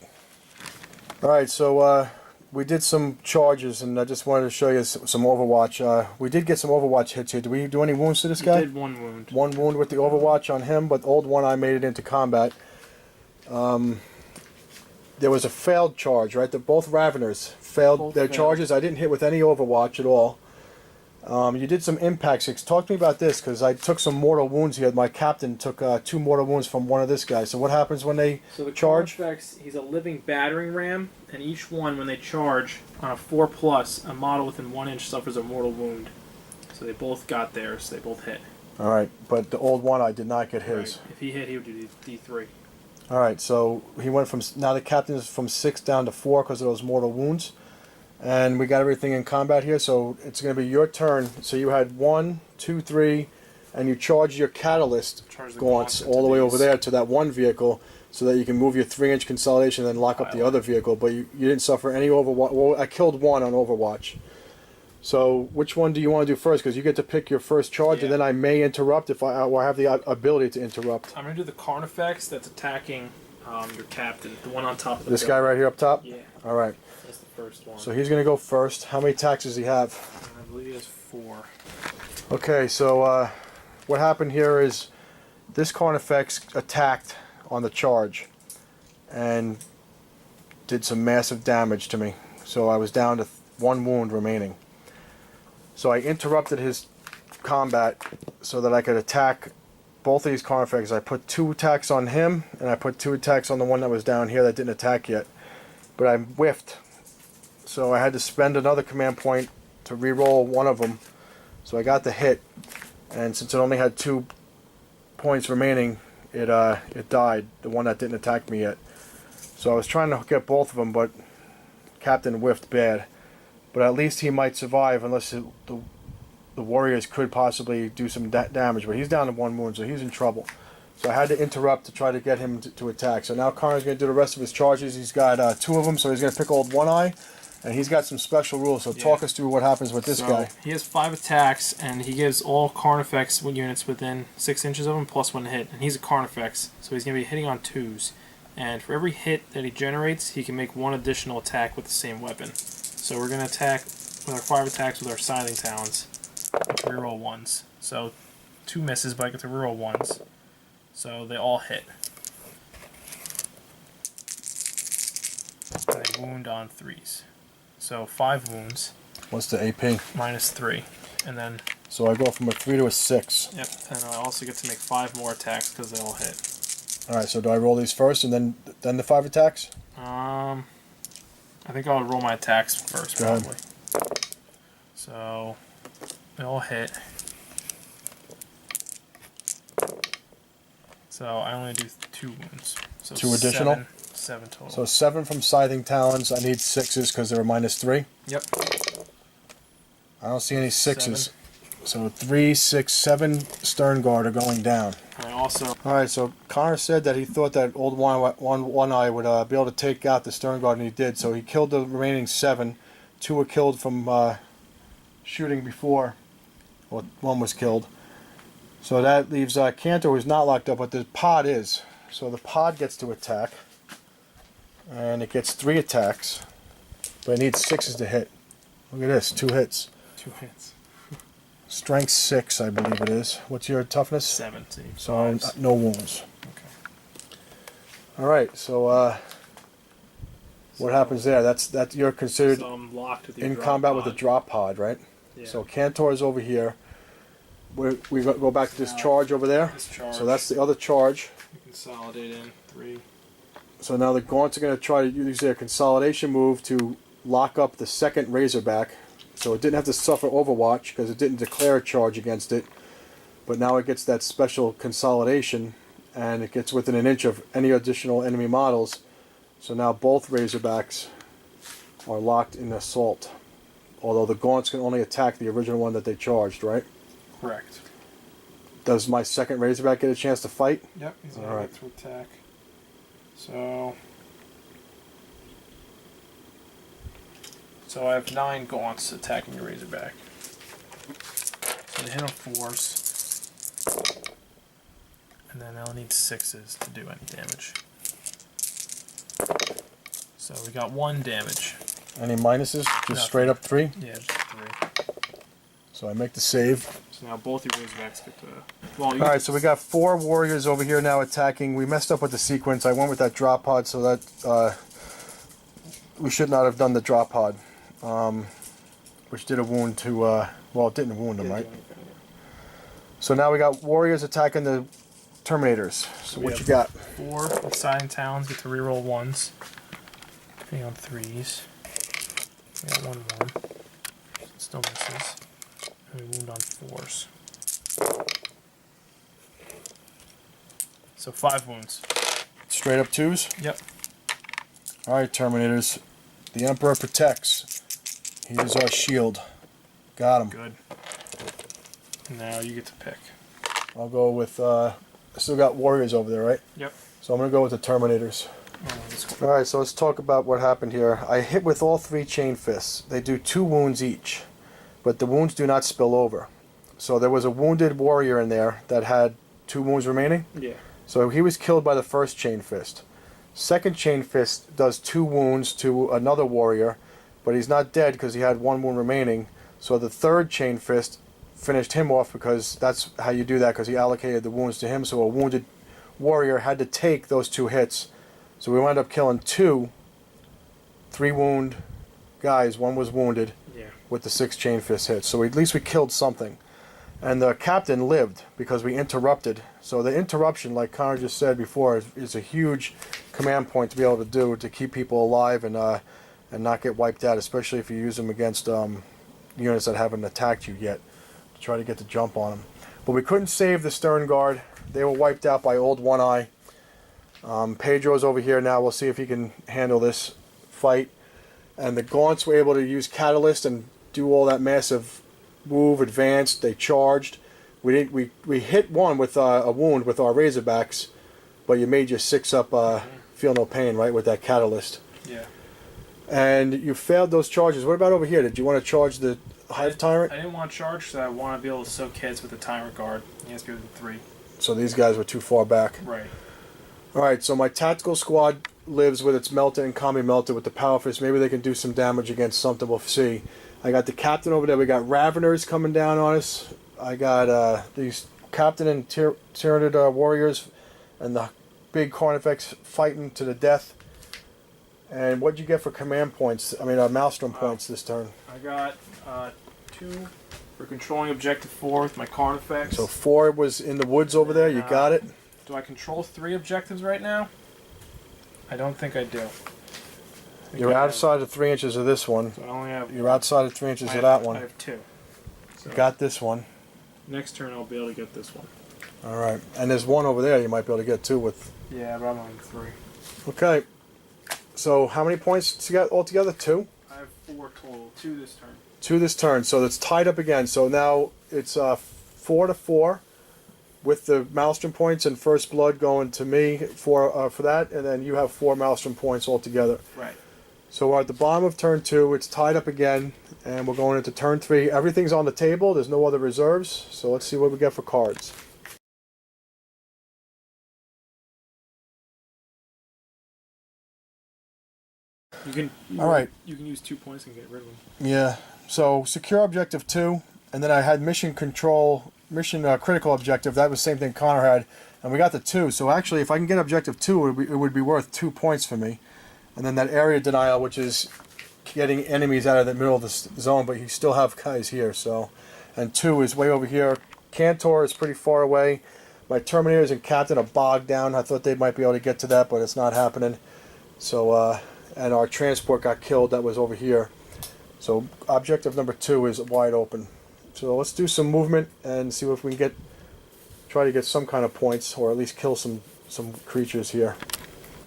A: Alright, so we did some charges and I just wanted to show you some Overwatch. We did get some Overwatch hits here. Did we do any wounds to this guy?
B: We did 1 wound.
A: 1 wound with the Overwatch on him, but old one I made it into combat. There was a failed charge, right? Both Raveners failed their charges. I didn't hit with any Overwatch at all. You did some impact 6. Talk to me about this, because I took some mortal wounds here. My captain took 2 mortal wounds from one of this guy. So what happens when they charge?
B: Effects, he's a living battering ram, and each one, when they charge on a 4+, a model within 1 inch suffers a mortal wound. So they both got theirs. They both hit.
A: All right, but the old one I did not get his.
B: Right. If he hit, he would do D3.
A: All right, so he went from, now the captain is from 6 down to 4 because of those mortal wounds. And we got everything in combat here, so it's going to be your turn. So you had 1, 2, 3, and you charge your catalyst gaunts all the way over there to that one vehicle so that you can move your 3-inch consolidation and then lock up the other vehicle. But you didn't suffer any Overwatch. Well, I killed 1 on Overwatch. So which one do you want to do first? Because you get to pick your first charge, and then I may interrupt if I have the ability to interrupt.
B: I'm going to do the Carnifex that's attacking your captain, the one on top of the
A: This guy right here up top?
B: Yeah.
A: All right.
B: That's the first one.
A: So he's going to go first. How many attacks does he have?
B: I believe he has 4.
A: Okay, so what happened here is this Carnifex attacked on the charge and did some massive damage to me. So I was down to 1 wound remaining. So I interrupted his combat so that I could attack both of these Carnifexes. I put 2 attacks on him, and I put 2 attacks on the one that was down here that didn't attack yet. But I whiffed. So I had to spend another command point to re-roll one of them. So I got the hit, and since it only had 2 points remaining, it died, the one that didn't attack me yet. So I was trying to get both of them, but Captain whiffed bad. But at least he might survive, unless the warriors could possibly do some damage. But he's down to 1 wound, so he's in trouble. So I had to interrupt to try to get him to attack. So now Karn's going to do the rest of his charges. He's got 2 of them, so he's going to pick old One Eye. And he's got some special rules, so talk us through what happens with this guy.
B: He has 5 attacks, and he gives all Carnifex units within 6 inches of him plus 1 hit. And he's a Carnifex, so he's going to be hitting on 2s. And for every hit that he generates, he can make 1 additional attack with the same weapon. So we're going to attack with our 5 attacks with our Scything Talons. Reroll 1s. So 2 misses, but I get to reroll 1s. So they all hit. And they wound on 3s. So 5 wounds.
A: What's the AP?
B: Minus 3. And then...
A: So I go from a 3 to a 6.
B: Yep, and I also get to make 5 more attacks because they all hit.
A: Alright, so do I roll these first and then the 5 attacks?
B: I think I'll roll my attacks first,
A: Go
B: probably.
A: ahead.
B: So, they all hit. So I only do 2 wounds. So
A: 2 additional?
B: 7 total.
A: So 7 from Scything Talons. I need 6s because they were minus 3.
B: Yep.
A: I don't see any 6s. So 3, 6, 7 Stern Guard are going down.
B: I also...
A: Alright, so Connor said that he thought that old One Eye would be able to take out the Stern Guard, and he did. So he killed the remaining 7. 2 were killed from shooting before. Well, 1 was killed. So that leaves Cantor, who's not locked up, but the pod is. So the pod gets to attack. And it gets 3 attacks. But it needs 6s to hit. Look at this, 2 hits.
B: 2 hits.
A: Strength 6, I believe it is. What's your toughness?
B: 17.
A: So no wounds.
B: Okay.
A: Alright, so what happens there? That's you're considered
B: so I'm locked with
A: in combat with a drop pod, right?
B: Yeah.
A: So Cantor is over here. we go back to this charge over there.
B: This charge.
A: So that's the other charge.
B: We consolidate in 3.
A: So now the Gaunts are going to try to use their consolidation move to lock up the second Razorback. So it didn't have to suffer Overwatch because it didn't declare a charge against it. But now it gets that special consolidation, and it gets within an inch of any additional enemy models. So now both Razorbacks are locked in assault. Although the Gaunts can only attack the original one that they charged, right?
B: Correct.
A: Does my second Razorback get a chance to fight?
B: Yep, he's going
A: Alright.
B: to attack. So I have 9 Gaunts attacking the Razorback. So they hit on 4s. And then I'll need 6s to do any damage. So we got 1 damage.
A: Any minuses? Just
B: Nothing.
A: straight up 3?
B: Yeah, just 3.
A: So I make the save.
B: So now both your Razorbacks get to... Well,
A: Alright, so we got 4 warriors over here now attacking. We messed up with the sequence. I went with that drop pod, so that we should not have done the drop pod. Which did a wound to... well, it didn't wound him, right? So now we got warriors attacking the Terminators. So what you got?
B: 4 with Silent Talons get to reroll 1s. Hitting on 3s. We got 1-1. Still misses. And we wound on 4s. So 5 wounds.
A: Straight up 2s?
B: Yep.
A: Alright, Terminators. The Emperor protects. He is our shield. Got him.
B: Good. Now you get to pick.
A: I'll go with... I still got warriors over there, right?
B: Yep.
A: So I'm going to go with the Terminators.
B: This one.
A: Alright, so let's talk about what happened here. I hit with all 3 chain fists. They do 2 wounds each, but the wounds do not spill over. So there was a wounded warrior in there that had 2 wounds remaining.
B: Yeah.
A: So he was killed by the first chain fist. Second chain fist does 2 wounds to another warrior, but he's not dead because he had 1 wound remaining. So the third chain fist finished him off because that's how you do that, because he allocated the wounds to him. So a wounded warrior had to take those 2 hits. So we wound up killing 2 3-wound guys. 1 was wounded with the 6 chain fist hits. So at least we killed something. And the captain lived because we interrupted. So the interruption, like Connor just said before, is a huge command point to be able to do to keep people alive and not get wiped out, especially if you use them against units that haven't attacked you yet, to try to get the jump on them. But we couldn't save the stern guard. They were wiped out by Old One Eye. Pedro's over here now. We'll see if he can handle this fight. And the Gaunts were able to use Catalyst and do all that massive move, advanced. They charged. We hit one with a wound with our Razorbacks, but you made your 6 up feel no pain, right, with that Catalyst.
B: Yeah.
A: And you failed those charges. What about over here? Did you want to charge the Hive Tyrant?
B: I didn't want to charge, so I want to be able to soak hits with the Tyrant Guard. He has to go to 3.
A: So these guys were too far back.
B: Right.
A: Alright, so my tactical squad lives with its Melta and Kami Melta with the Power Fist. Maybe they can do some damage against something. We'll see. I got the captain over there. We got Raveners coming down on us. I got these captain and Tyranid warriors and the big Carnifex fighting to the death. And what'd you get for command points? I mean, Maelstrom points this turn.
B: I got 2 for controlling objective 4 with my Carnifex.
A: So 4 was in the woods over there. You got it.
B: Do I control 3 objectives right now? I don't think I do.
A: You're outside of 3 inches of this one.
B: So I only have.
A: You're outside of 3 inches of that one.
B: I have 2. So
A: You got this one.
B: next turn I'll be able to get this one.
A: All right. And there's one over there you might be able to get too with.
B: Yeah, but I'm on 3.
A: Okay. So how many points you got altogether? 2?
B: I have 4 total. 2 this turn.
A: 2 this turn. So it's tied up again. So now it's 4-4 with the Maelstrom points and First Blood going to me for that, and then you have 4 Maelstrom points altogether.
B: Right.
A: So we're at the bottom of turn 2. It's tied up again, and we're going into turn 3. Everything's on the table. There's no other reserves. So let's see what we get for cards. All right.
B: You can use 2 points and get rid of them.
A: Yeah. So secure objective 2, and then I had mission critical objective. That was the same thing Connor had, and we got the 2. So actually, if I can get objective 2, it would be worth 2 points for me. And then that area denial, which is getting enemies out of the middle of the zone, but you still have guys here. So, and 2 is way over here, Cantor is pretty far away. My Terminators and Captain are bogged down. I thought they might be able to get to that, but it's not happening. So, and our transport got killed. That was over here. So objective number 2 is wide open. So let's do some movement and see if we can try to get some kind of points, or at least kill some creatures here.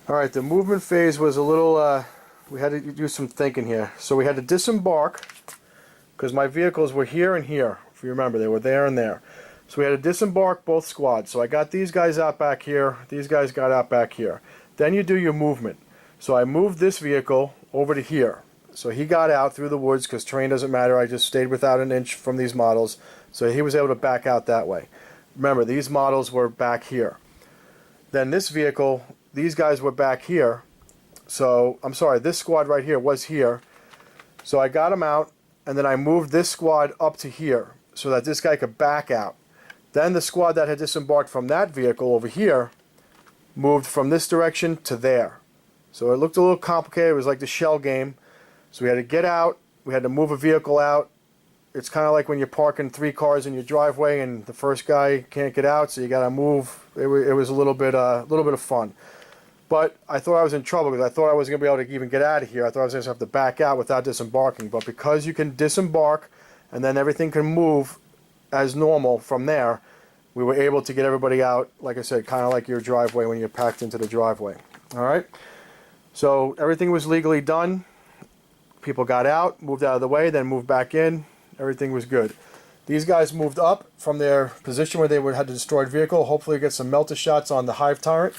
A: All right, the movement phase was a little. We had to do some thinking here. So we had to disembark because my vehicles were here and here. If you remember, they were there and there. So we had to disembark both squads. So I got these guys out back here. These guys got out back here. Then you do your movement. So I moved this vehicle over to here. So he got out through the woods because terrain doesn't matter. I just stayed without an inch from these models. So he was able to back out that way. Remember, these models were back here. Then this vehicle, these guys were back here. So, I'm sorry, this squad right here was here. So I got him out, and then I moved this squad up to here so that this guy could back out. Then the squad that had disembarked from that vehicle over here moved from this direction to there. So it looked a little complicated. It was like the shell game. So we had to get out. We had to move a vehicle out. It's kind of like when you're parking 3 cars in your driveway and the first guy can't get out, so you got to move. It was a little bit of fun. But I thought I was in trouble because I thought I wasn't going to be able to even get out of here. I thought I was going to have to back out without disembarking. But because you can disembark and then everything can move as normal from there, we were able to get everybody out, like I said, kind of like your driveway when you're packed into the driveway. All right? So everything was legally done. People got out, moved out of the way, then moved back in. Everything was good. These guys moved up from their position where they had the destroyed vehicle. Hopefully get some melter shots on the Hive Tyrant.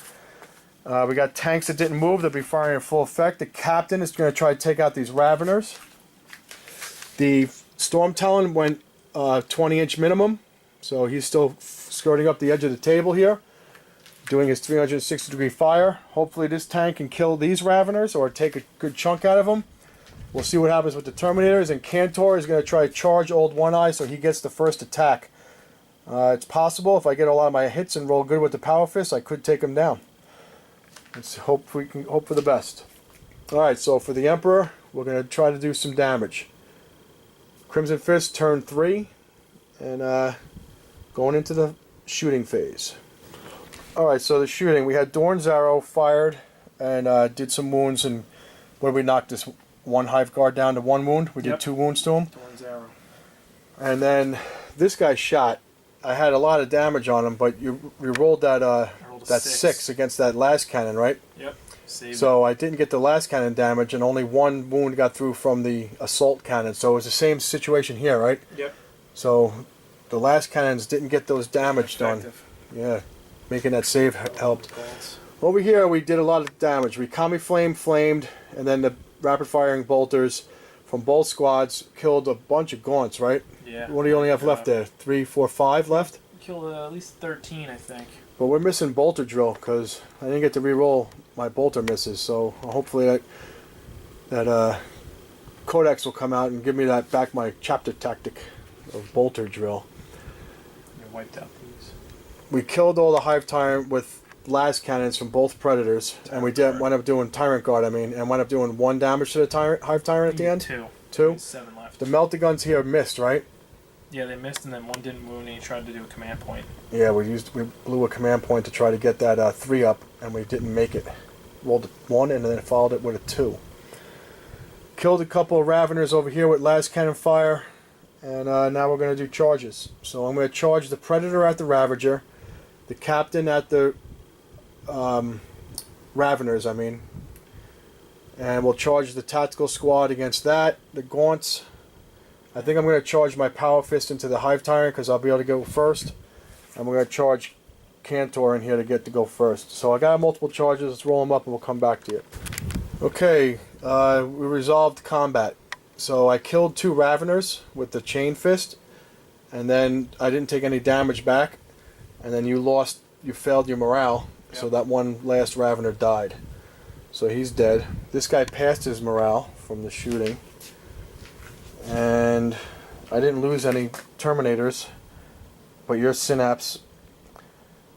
A: We got tanks that didn't move. They'll be firing in full effect. The captain is going to try to take out these Raveners. The Storm Talon went 20-inch minimum. So he's still skirting up the edge of the table here, doing his 360-degree fire. Hopefully this tank can kill these Raveners or take a good chunk out of them. We'll see what happens with the Terminators. And Cantor is going to try to charge Old One Eye so he gets the first attack. It's possible if I get a lot of my hits and roll good with the Power Fist, I could take him down. Let's hope we can hope for the best. Alright, so for the Emperor, we're going to try to do some damage. Crimson Fist, turn 3. And going into the shooting phase. Alright, so the shooting. We had Dorn's Arrow fired and did some wounds. And what did we knock this one Hive Guard down to 1 wound? We did 2 wounds to him.
B: Dorn's Arrow.
A: And then this guy shot. I had a lot of damage on him, but you rolled that 6 against that last cannon, right?
B: Yep.
A: So I didn't get the last cannon damage, and only 1 wound got through from the assault cannon. So it was the same situation here, right?
B: Yep.
A: So the last cannons didn't get those damage done. Yeah, making that save helped. Over here we did a lot of damage. We Kami flamed, and then the rapid firing bolters from both squads killed a bunch of gaunts, right?
B: Yeah.
A: What do you only have left there? 3, 4, 5 left?
B: Killed at least 13, I think.
A: But we're missing bolter drill because I didn't get to re-roll my bolter misses. So hopefully that Codex will come out and give me that back, my chapter tactic of bolter drill.
B: You wiped out these.
A: We killed all the Hive Tyrant with las cannons from both Predators, and we wind up doing Tyrant Guard, and wound up doing 1 damage to the Hive Tyrant at the end?
B: 2.
A: 2?
B: 7 left.
A: The melter guns here missed, right?
B: Yeah, they missed, and then 1 didn't wound, and he tried to do a command point.
A: Yeah, we blew a command point to try to get that 3 up, and we didn't make it. Rolled a 1 and then followed it with a 2. Killed a couple of Raveners over here with las cannon fire, and now we're going to do charges. So I'm going to charge the Predator at the Ravager, the Captain at the Raveners, and we'll charge the Tactical Squad against that, the Gaunts. I think I'm going to charge my Power Fist into the Hive Tyrant because I'll be able to go first. And we're going to charge Cantor in here to get to go first. So I got multiple charges. Let's roll them up and we'll come back to you. Okay, we resolved combat. So I killed 2 Raveners with the Chain Fist. And then I didn't take any damage back. And then you failed your morale. Yep. So that one last Ravener died. So he's dead. This guy passed his morale from the shooting. And I didn't lose any Terminators, but your Synapse,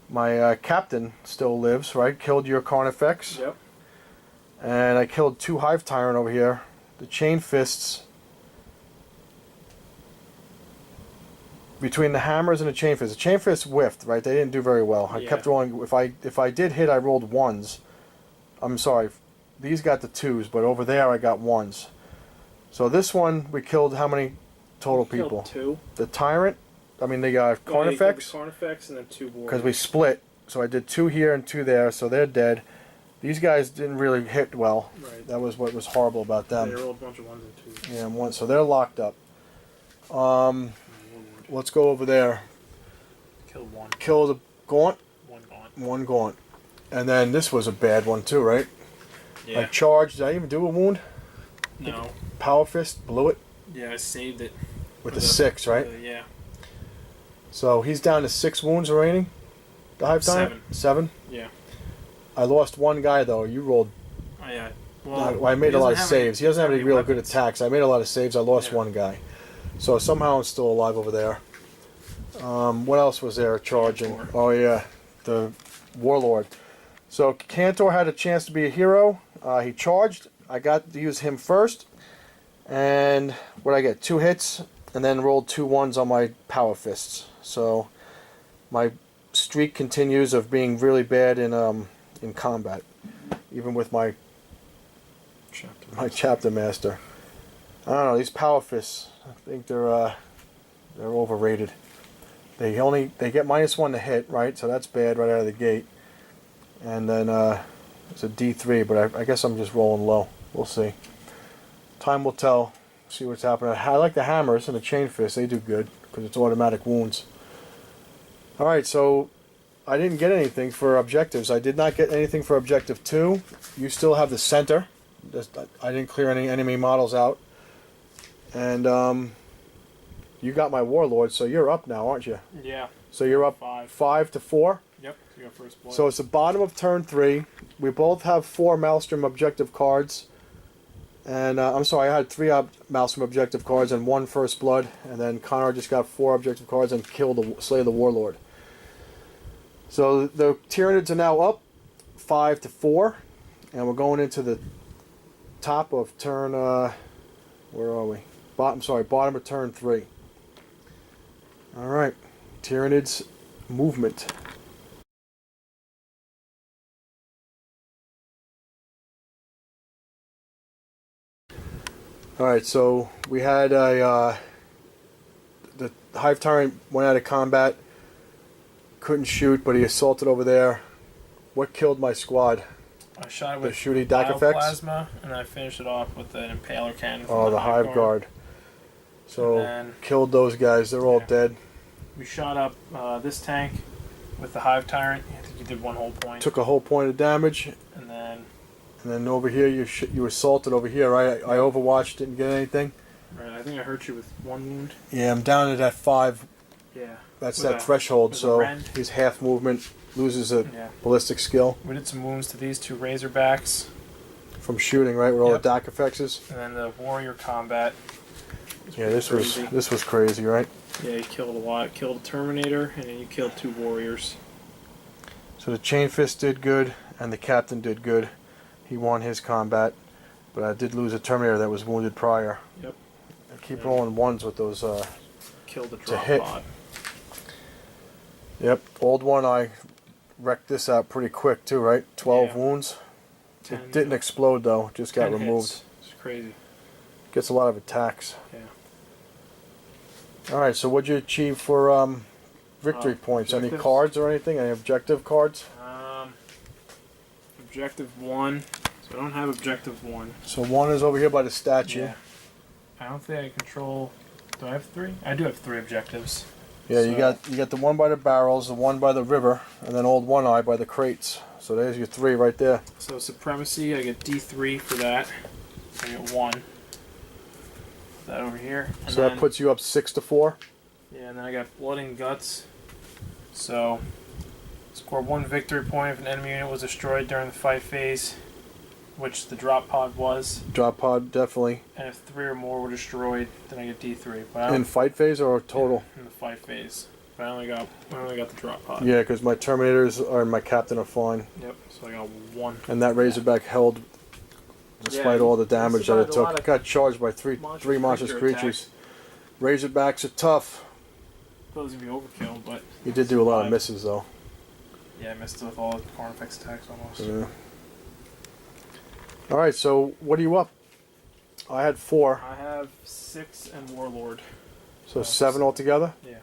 A: my Captain still lives, right? Killed your Carnifex.
B: Yep.
A: And I killed 2 Hive Tyrant over here. The Chain Fists. between the hammers and the chain fist. The chain fist whiffed, right? They didn't do very well. I kept rolling. If I did hit, I rolled ones. I'm sorry, these got the twos, but over there I got ones. So this one we killed how many total people?
B: Killed 2.
A: The Tyrant. I mean the
B: Oh,
A: Carnifex.
B: the Carnifex and then 2 warriors.
A: Because we split, so I did 2 here and 2 there, so they're dead. These guys didn't really hit well.
B: Right.
A: That was what was horrible about them.
B: They rolled a bunch of 1s and 2s.
A: Yeah, and one. So they're locked up. Let's go over there.
B: Killed 1.
A: Kill the Gaunt.
B: 1 gaunt.
A: 1 Gaunt. And then this was a bad one too, right?
B: Yeah.
A: I charged. Did I even do a wound?
B: No.
A: Power Fist, blew it.
B: Yeah, I saved it.
A: With the 6, right?
B: Yeah.
A: So he's down to 6 wounds remaining. The Hive Tyrant? 7?
B: Yeah.
A: I lost 1 guy though. You rolled.
B: Oh, yeah. Well,
A: I made a lot of saves. He doesn't have any real good
B: weapons.
A: attacks. I made a lot of saves. I lost 1 guy. So somehow I'm still alive over there. What else was there charging?
B: Cantor.
A: Oh yeah, the Warlord. So Cantor had a chance to be a hero. He charged. I got to use him first. And what did I get? 2 hits. And then rolled 2 1s on my Power Fists. So my streak continues of being really bad in combat. Even with my Chapter Master. I don't know, these Power Fists, I think they're overrated. They get -1 to hit, right? So that's bad right out of the gate. And then it's a D3, but I guess I'm just rolling low. We'll see. Time will tell. See what's happening. I like the hammers and the chain fists. They do good because it's automatic wounds. All right, so I didn't get anything for objectives. I did not get anything for objective 2. You still have the center. I didn't clear any enemy models out. And you got my Warlord, so you're up now, aren't you?
B: Yeah.
A: So you're up 5 to 4.
B: Yep. You got first blood.
A: So it's the bottom of turn 3. We both have 4 Maelstrom objective cards. And I'm sorry, I had 3 Maelstrom objective cards and 1 first blood. And then Connor just got 4 objective cards and slay the Warlord. So the Tyranids are now up 5 to 4. And we're going into the top of turn, where are we? Bottom of turn 3. Alright, Tyranids movement. Alright, so we had the Hive Tyrant went out of combat, couldn't shoot, but he assaulted over there. What killed my squad?
B: I shot it
A: The
B: with
A: shooty DAC effects?
B: plasma, and I finished it off with an impaler cannon.
A: Oh, the Hive Guard. So,
B: then,
A: killed those guys. They're all dead.
B: We shot up this tank with the Hive Tyrant. I think you did 1 whole point.
A: Took a whole point of damage.
B: And then
A: over here, you assaulted over here, right? I overwatched, didn't get anything.
B: right, I think I hurt you with 1 wound.
A: Yeah, I'm down at that 5.
B: Yeah.
A: That's
B: With
A: that
B: a-
A: threshold,
B: with a
A: so
B: rend.
A: he's half movement, loses a
B: Yeah.
A: ballistic skill
B: We did some wounds to these 2 Razorbacks,
A: from shooting, right? Where all
B: Yep.
A: the DAC effects is.
B: and then the warrior combat.
A: Yeah, this was crazy, right?
B: Yeah, you killed a lot. Killed a Terminator, and then you killed 2 warriors.
A: So the Chain Fist did good, and the Captain did good. He won his combat, but I did lose a Terminator that was wounded prior.
B: Yep.
A: I keep rolling 1s with those.
B: Killed the
A: To
B: drop
A: hit.
B: pod.
A: Yep, old one. I wrecked this out pretty quick too, right? 12
B: Yeah.
A: wounds.
B: 10,
A: It didn't explode though; just got
B: 10
A: removed.
B: hits. It's crazy.
A: Gets a lot of attacks.
B: Yeah.
A: All right, so what'd you achieve for victory points? Any
B: objectives?
A: cards or anything? Any objective cards?
B: Objective 1. So I don't have objective 1.
A: So 1 is over here by the statue.
B: Yeah. I don't think I control. Do I have 3? I do have 3 objectives.
A: Yeah, you
B: So-
A: got the one by the barrels, the one by the river, and then old One Eye by the crates. So there's your 3 right there.
B: So supremacy, I get D3 for that. I get 1. Put that over here. And
A: So
B: then,
A: that puts you up 6 to 4.
B: yeah, and then I got blood and guts. So score 1 victory point if an enemy unit was destroyed during the fight phase, which the drop pod was.
A: Drop pod definitely.
B: And if 3 or more were destroyed, then I get D3. But I
A: In fight phase or total?
B: in the fight phase. But I only got the drop pod.
A: Yeah, because my Terminators and my Captain are fine,
B: Yep. So I got 1.
A: and that Razorback held despite
B: Yeah,
A: all the damage that it
B: survived a lot
A: took.
B: of
A: Got charged by three monstrous
B: creature
A: creatures. Razorbacks are tough.
B: thought it was gonna be overkill, but
A: You did do a lot of misses though.
B: yeah, I missed it with all the Carnifex attacks almost.
A: Yeah. All right, so what are you up? I had 4.
B: I have 6 and Warlord.
A: So 7 altogether?
B: Yeah.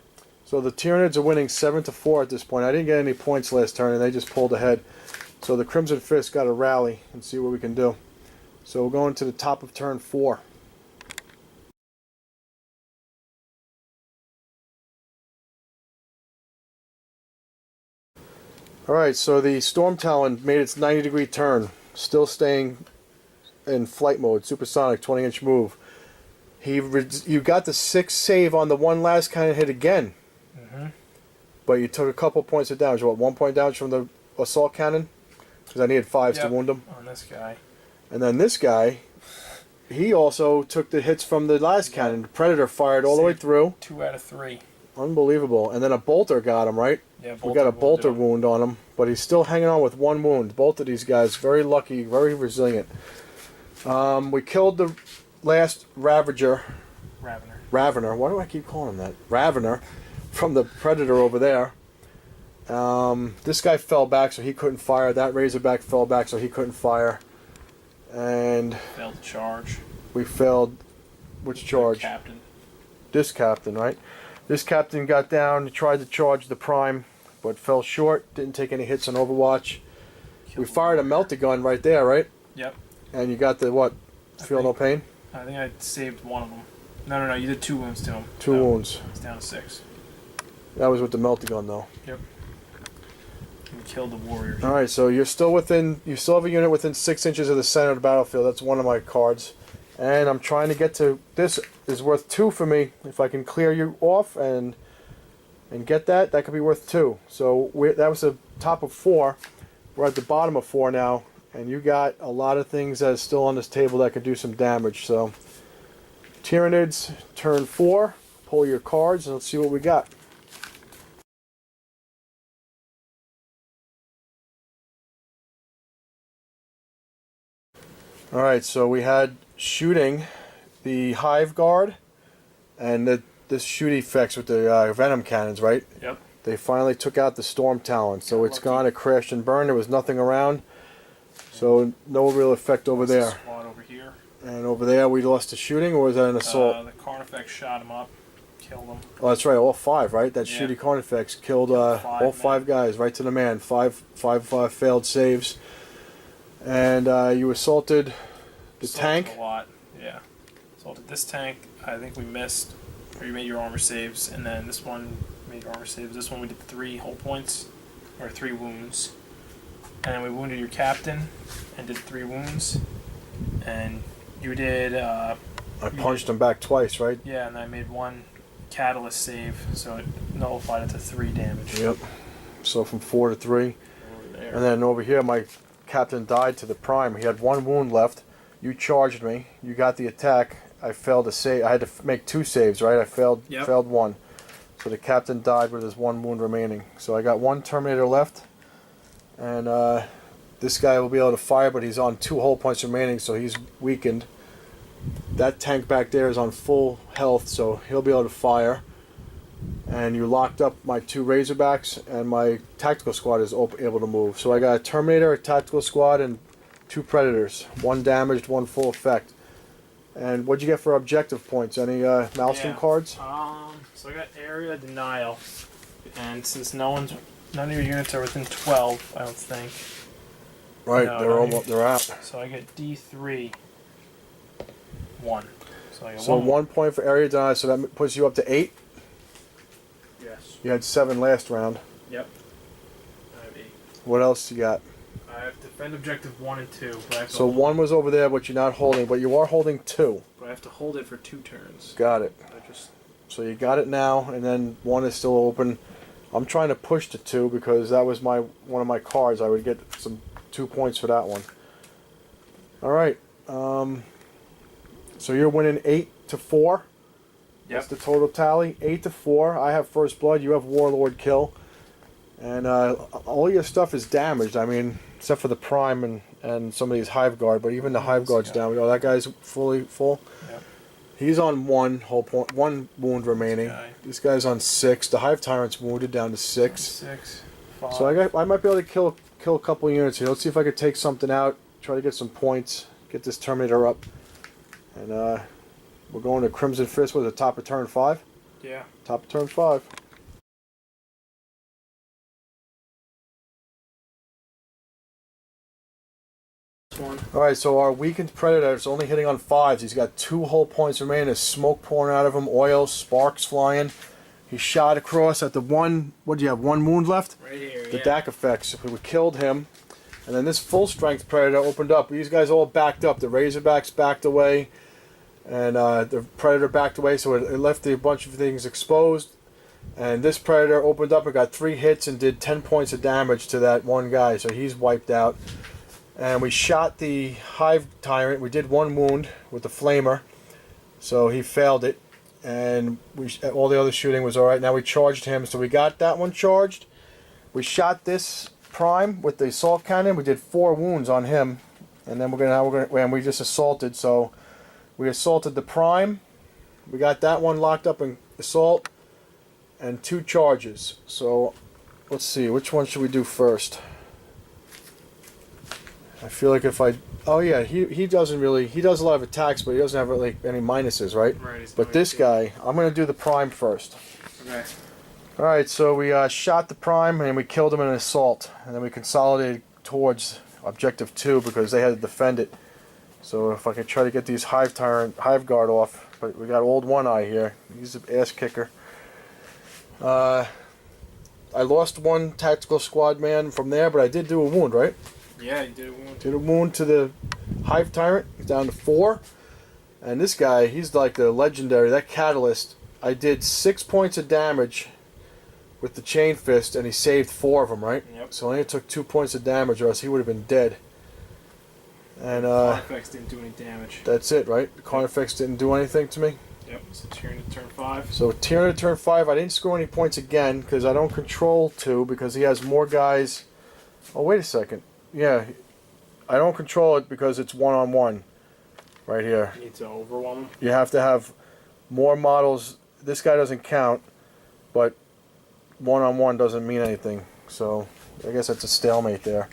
A: So the Tyranids are winning 7-4 at this point. I didn't get any points last turn, and they just pulled ahead. So the Crimson Fist got to rally and see what we can do. So we're going to the top of turn 4. Alright, so the Storm Talon made its 90-degree turn, still staying in flight mode, supersonic, 20-inch move. You got the 6 save on the one last kind of hit again. But you took a couple points of damage. What, 1 point damage from the assault cannon? Because I needed 5s to wound him.
B: On this guy.
A: And then this guy, he also took the hits from the last cannon. The Predator fired all the way through.
B: 2 out of 3.
A: Unbelievable. And then a bolter got him, right?
B: Yeah,
A: we got a bolter wound on him, but he's still hanging on with 1 wound. Both of these guys, very lucky, very resilient. We killed the last Ravener. Why do I keep calling him that? Ravener. From the Predator over there. This guy fell back, so he couldn't fire. That Razorback fell back, so he couldn't fire. And
B: failed to charge.
A: We failed. Which charge?
B: Captain.
A: This captain, right? This captain got down, tried to charge the Prime, but fell short. Didn't take any hits on Overwatch. We fired a melta-gun right there, right?
B: Yep.
A: And you got the what? Feel no pain?
B: I think I saved one of them. No. You did 2 wounds to him.
A: 2 wounds.
B: It's down to 6.
A: That was with the melta-gun, though.
B: Yep. We killed the warriors.
A: All right, so you're still within. You still have a unit within 6 inches of the center of the battlefield. That's one of my cards, and I'm trying to get to. This is worth 2 for me. If I can clear you off and get that, that could be worth 2. So that was the top of 4. We're at the bottom of 4 now, and you got a lot of things that are still on this table that could do some damage. So Tyranids, turn 4. Pull your cards, and let's see what we got. Alright, so we had shooting the Hive Guard and the shoot effects with the Venom Cannons, right?
B: Yep.
A: They finally took out the Storm Talon, so it's gone, it crashed and burned, there was nothing around, so no real effect over there.
B: Squad over here.
A: And over there we lost the shooting, or was that an assault?
B: The Carnifex shot him up, killed him.
A: Oh, that's right, all 5, right? That shooty Carnifex killed all 5 guys, right to the man. 5 failed saves. And you assaulted the tank.
B: A lot, yeah. Assaulted this tank. I think we missed, or you made your armor saves, and then this one made your armor saves. This one we did 3 hull points, or 3 wounds, and then we wounded your captain and did 3 wounds, and you did. I
A: punched him back twice, right?
B: Yeah, and I made 1 catalyst save, so it nullified it to 3 damage.
A: Yep. So from 4 to 3.
B: Over there.
A: And then over here, my captain died to the Prime. He had 1 wound left. You charged me. You got the attack. I failed to save. I had to make 2 saves, right? I failed 1. So the captain died with his 1 wound remaining. So I got 1 Terminator left. And this guy will be able to fire, but he's on 2 hull points remaining, so he's weakened. That tank back there is on full health, so he'll be able to fire. And you locked up my 2 Razorbacks, and my tactical squad is able to move. So I got a Terminator, a tactical squad, and 2 Predators. 1 damaged, 1 full effect. And what'd you get for objective points? Any Maelstrom cards?
B: So I got area denial, and since none of your units are within 12, I don't think.
A: Right,
B: No,
A: they're out.
B: So I get D3, 1. So I got
A: So
B: 1
A: 1 point for area denial, so that puts you up to 8.
B: Yes.
A: You had 7 last round.
B: Yep. I have 8.
A: What else you got?
B: I have defend objective 1 and 2. But I have to
A: So 1 was over there, but you're not holding, but you are holding 2.
B: But I have to hold it for 2 turns.
A: Got it.
B: I just.
A: So you got it now, and then 1 is still open. I'm trying to push to 2 because that was one of my cards. I would get some 2 points for that one. All right. So you're winning 8-4.
B: Yep.
A: That's the total tally. 8-4. I have first blood. You have warlord kill, and all your stuff is damaged. I mean, except for the prime and some of these hive guard. But even the hive guard's damaged. Oh, that guy's fully full.
B: Yep.
A: He's on one whole point, one wound remaining. This guy's on 6. The Hive Tyrant's wounded down to 6.
B: 6.
A: So I might be able to kill a couple units here. Let's see if I could take something out. Try to get some points. Get this Terminator up. And we're going to Crimson Fist with the top of turn 5.
B: Yeah.
A: Top of turn 5. Alright, so our weakened Predator is only hitting on 5s. He's got 2 whole points remaining. There's smoke pouring out of him, oil, sparks flying. He shot across at the one, what do you have, 1 wound left?
B: Right here,
A: The DAC effects. We killed him. And then this full strength Predator opened up. These guys all backed up. The Razorbacks backed away. And the Predator backed away, so it left a bunch of things exposed. And this Predator opened up and got 3 hits and did 10 points of damage to that one guy. So he's wiped out. And we shot the Hive Tyrant. We did 1 wound with the Flamer. So he failed it. And all the other shooting was alright. Now we charged him. So we got that one charged. We shot this Prime with the assault cannon. We did 4 wounds on him. And then and we just assaulted. So we assaulted the Prime. We got that one locked up in assault. And 2 charges. So let's see. Which one should we do first? I feel like if I... Oh yeah, he doesn't really... He does a lot of attacks, but he doesn't have really any minuses, right?
B: Right.
A: But this guy, I'm going to do the Prime first.
B: Okay.
A: Alright, so we shot the Prime and we killed him in an assault. And then we consolidated towards Objective 2 because they had to defend it. So if I could try to get these Hive Guard off. But we got old One Eye here. He's an ass kicker. I lost 1 tactical squad man from there, but I did do a wound, right?
B: Yeah, you did a wound.
A: Did a wound to the Hive Tyrant. He's down to 4. And this guy, he's like the legendary, that Catalyst. I did 6 points of damage with the Chain Fist, and he saved 4 of them, right?
B: Yep.
A: So I only took 2 points of damage, or else he would have been dead. And
B: Carnifex didn't do any damage.
A: that's it, right? The Carnifex didn't do anything to me.
B: Yep, so Tyranid turn 5.
A: So Tyranid turn 5, I didn't score any points again, because I don't control 2, because he has more guys. Oh, wait a second. Yeah, I don't control it because it's one-on-one right here.
B: You need to overwhelm him.
A: You have to have more models. This guy doesn't count, but one-on-one doesn't mean anything. So I guess that's a stalemate there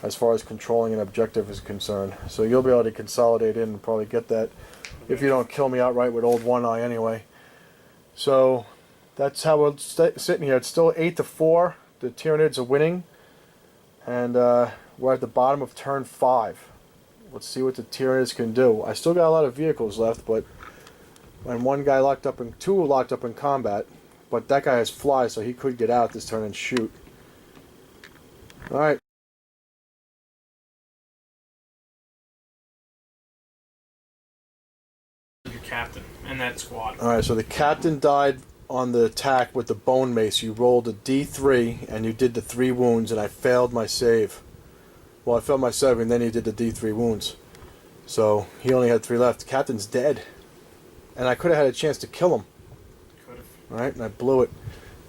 A: as far as controlling an objective is concerned. So you'll be able to consolidate in and probably get that if you don't kill me outright with old One Eye anyway. So that's how we're sitting here. It's still 8-4. The Tyranids are winning. And we're at the bottom of turn 5. Let's see what the Tyranids can do. I still got a lot of vehicles left, but when 2 locked up in combat, but that guy has fly, so he could get out this turn and shoot. All right.
B: Your captain and that squad.
A: All right. So the captain died on the attack with the bone mace. You rolled a D3 and you did the 3 wounds, and I failed my save. Well, I failed my save, and then he did the D3 wounds. So he only had 3 left. The captain's dead, and I could have had a chance to kill him.
B: Could have.
A: All right, and I blew it.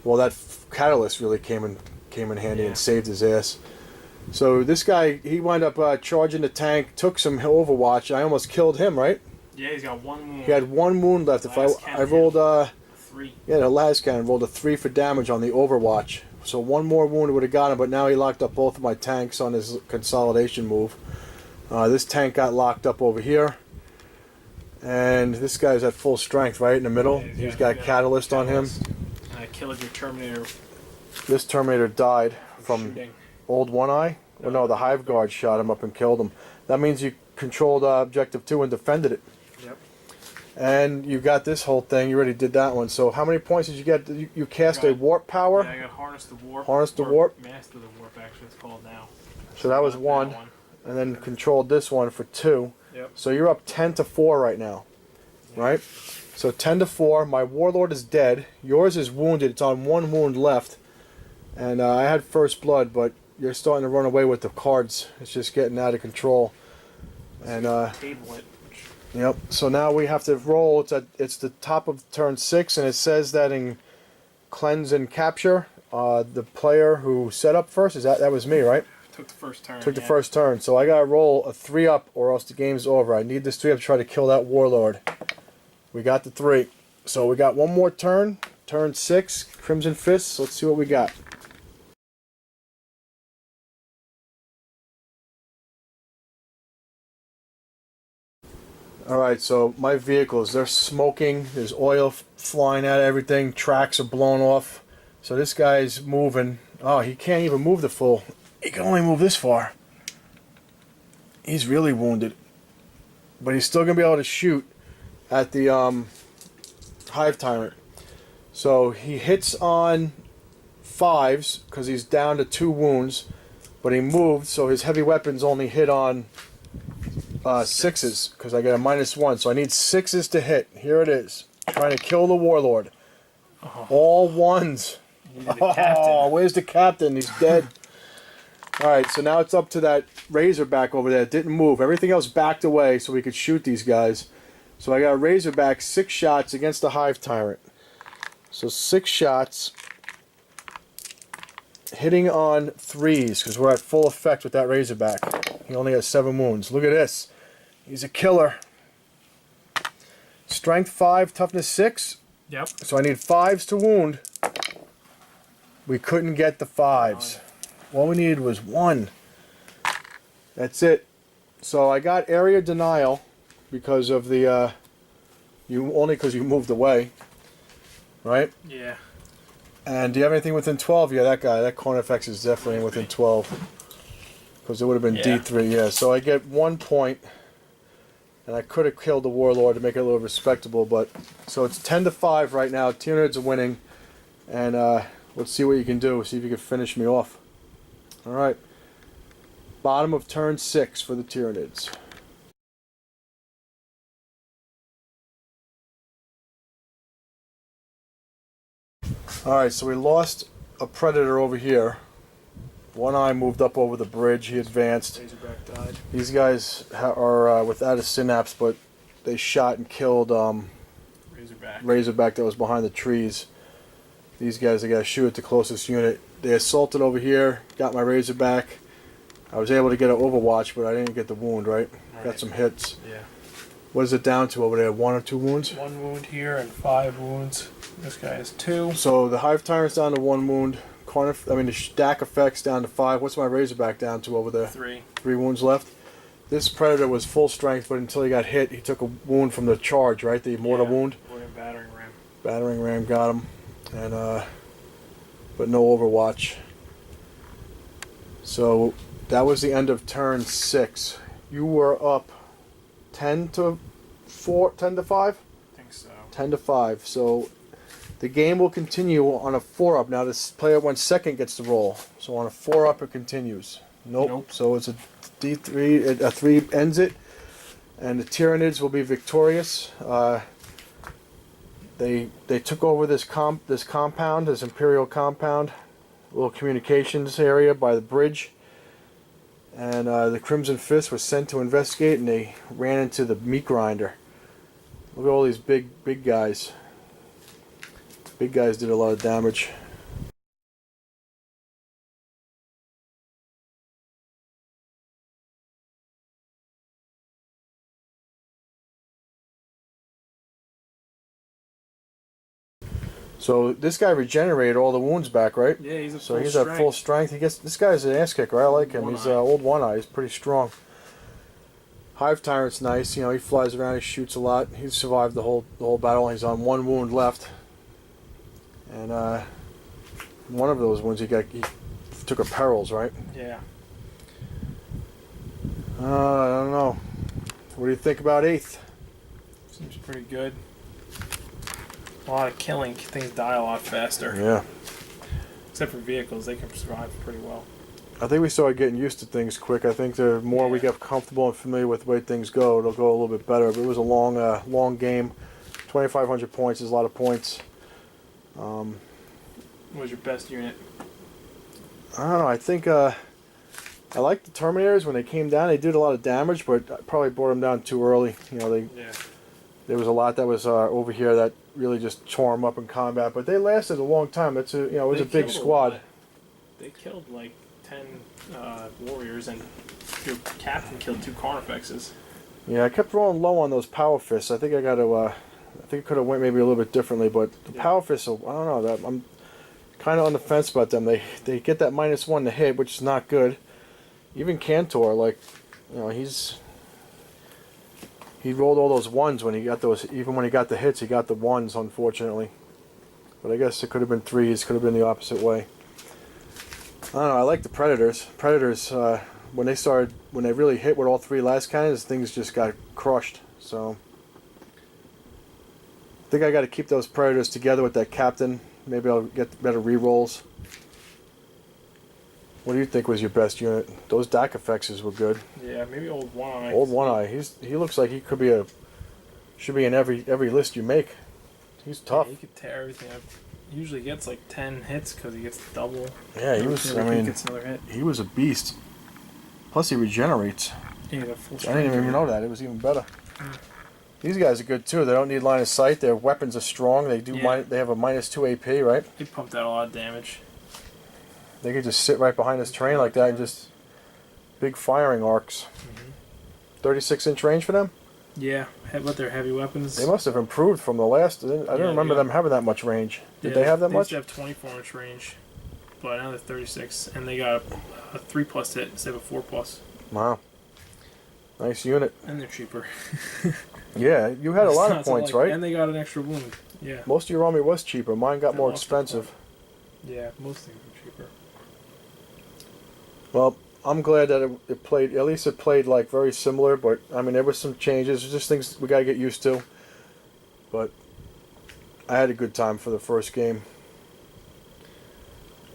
A: Well, that catalyst really came in handy and saved his ass. So this guy, he wound up charging the tank, took some overwatch. I almost killed him, right?
B: Yeah, he's got 1 wound.
A: He had 1 wound left. If I rolled
B: 3.
A: Yeah, the last cannon rolled a 3 for damage on the Overwatch. So 1 more wound would have got him, but now he locked up both of my tanks on his consolidation move. This tank got locked up over here. And this guy's at full strength, right in the middle.
B: Yeah,
A: He's got catalyst on him.
B: And I killed your Terminator.
A: This Terminator died from
B: shooting.
A: old One Eye. Well, no, the Hive Guard shot him up and killed him. That means you controlled Objective 2 and defended it.
B: Yep.
A: And you got this whole thing. You already did that one. So how many points did you get? You cast a warp power?
B: Yeah, I got Harness the Warp.
A: Harness the Warp?
B: Master the Warp, actually, it's called now.
A: So that was 1. And then controlled this one for 2.
B: Yep.
A: So you're up 10-4 right now. Yep. Right? So 10-4. My Warlord is dead. Yours is wounded. It's on 1 wound left. And I had first blood, but you're starting to run away with the cards. It's just getting out of control. And
B: Table it.
A: yep. So now we have to roll. It's the top of turn 6, and it says that in cleanse and capture, the player who set up first, that was me, right?
B: Took the first turn.
A: Took the first turn. So I gotta roll a 3-up, or else the game's over. I need this 3-up to try to kill that Warlord. We got the 3. So we got one more turn. Turn 6, Crimson Fists. Let's see what we got. Alright, so my vehicles, they're smoking. There's oil flying out of everything. Tracks are blown off. So this guy's moving. Oh, he can't even move the full. He can only move this far. He's really wounded. But he's still going to be able to shoot at the Hive Tyrant. So he hits on 5s because he's down to 2 wounds. But he moved, so his heavy weapons only hit on 6s because I get a -1. So I need 6s to hit. Here it is. Trying to kill the Warlord.
B: Oh.
A: All 1s. Oh, where's the captain? He's dead. Alright, so now it's up to that Razorback over there. It didn't move. Everything else backed away so we could shoot these guys. So I got a Razorback, 6 shots against the Hive Tyrant. So 6 shots. Hitting on 3s because we're at full effect with that Razorback. He only has 7 wounds. Look at this. He's a killer. Strength 5, toughness 6.
B: Yep.
A: So I need 5s to wound. We couldn't get the 5s. All we needed was 1. That's it. So I got area denial because of the only because you moved away, right?
B: Yeah.
A: And do you have anything within 12? Yeah, that guy, that Cornifex is definitely within 12 because it would have been D3. Yeah. So I get 1 point, and I could have killed the Warlord to make it a little respectable, but so it's 10-5 right now. Tyranids are winning, and let's see what you can do. See if you can finish me off. All right. Bottom of turn 6 for the Tyranids. Alright, so we lost a Predator over here. One eye moved up over the bridge. He advanced.
B: Razorback died.
A: These guys are without a synapse, but they shot and killed Razorback that was behind the trees. These guys, they got to shoot at the closest unit. They assaulted over here, got my Razorback. I was able to get an overwatch, but I didn't get the wound, right? Got some hits.
B: Yeah.
A: What is it down to over there? 1 or 2 wounds?
B: 1 wound here and 5 wounds. This guy has 2.
A: So the Hive Tyrant's down to 1 wound. The stack effects down to 5. What's my Razorback down to over there?
B: 3.
A: 3 wounds left. This Predator was full strength, but until he got hit, he took a wound from the charge, right? The mortar wound.
B: Battering ram.
A: Battering ram got him, and but no overwatch. So that was the end of turn 6. You were up 10-5.
B: I think so.
A: 10-5. So the game will continue on a 4-up. Now this player 1 second gets the roll. So on a 4-up it continues. Nope. So it's a D3. A 3 ends it, and the Tyranids will be victorious. They took over this compound, this Imperial compound, little communications area by the bridge, and the Crimson Fist was sent to investigate, and they ran into the meat grinder. Look at all these big guys. Big guys did a lot of damage. So this guy regenerated all the wounds back, right?
B: Yeah, he's
A: at full strength. This guy's an ass kicker. I like him. He's old One Eye. He's pretty strong. Hive Tyrant's nice. You know, he flies around. He shoots a lot. He's survived the whole battle. He's on 1 wound left, and one of those wounds he took a perils, right?
B: Yeah.
A: I don't know. What do you think about 8th?
B: Seems pretty good. A lot of killing. Things die a lot faster.
A: Yeah.
B: Except for vehicles, they can survive pretty well.
A: I think we started getting used to things quick. I think the more we get comfortable and familiar with the way things go, it'll go a little bit better. But it was a long game. 2,500 points is a lot of points.
B: What was your best unit?
A: I don't know. I think I liked the Terminators when they came down. They did a lot of damage, but I probably brought them down too early. You know, there was a lot that was over here that really just tore them up in combat. But they lasted a long time. It was a big squad.
B: They killed like 10 warriors, and your captain killed 2 Carnifexes.
A: Yeah, I kept rolling low on those power fists. I think I got to I think it could have went maybe a little bit differently, but the power fists, I don't know. That I'm kind of on the fence about them. They get that -1 to hit, which is not good. Even Cantor, like, you know, he rolled all those ones when he got those. Even when he got the hits, he got the ones, unfortunately. But I guess it could have been threes. Could have been the opposite way. I don't know. I like the Predators. Predators, when they really hit with all three last cannons, things just got crushed. So I think I got to keep those Predators together with that Captain. Maybe I'll get better re-rolls. What do you think was your best unit? Those DAC effects were good.
B: Yeah, maybe Old One Eye.
A: Old One Eye. He looks like he could be should be in every list you make. He's tough.
B: Yeah, he could tear everything up. He usually gets like 10 hits because he gets double.
A: Yeah, he was. I mean,
B: gets another hit.
A: He was a beast. Plus, he regenerates.
B: Yeah, the full
A: I didn't even know that. It was even better. These guys are good too. They don't need line of sight. Their weapons are strong. They do.
B: Yeah.
A: They have a -2 AP, right?
B: He pumped out a lot of damage.
A: They could just sit right behind this terrain like that and just big firing arcs. 36-inch range for them.
B: Yeah, but their heavy weapons.
A: They must have improved from the last. I didn't remember them having that much range. Did they have that much?
B: They used to have 24-inch range, but now they're 36, and they got a 3+ hit instead of a 4+.
A: Wow. Nice unit.
B: And they're cheaper.
A: Yeah, you had a lot of points, right?
B: And they got an extra wound. Yeah.
A: Most of your army was cheaper. Mine got more expensive.
B: Yeah, most things were cheaper.
A: Well, I'm glad that it played. At least it played like very similar. But I mean, there were some changes. There's just things we gotta get used to. But I had a good time for the first game.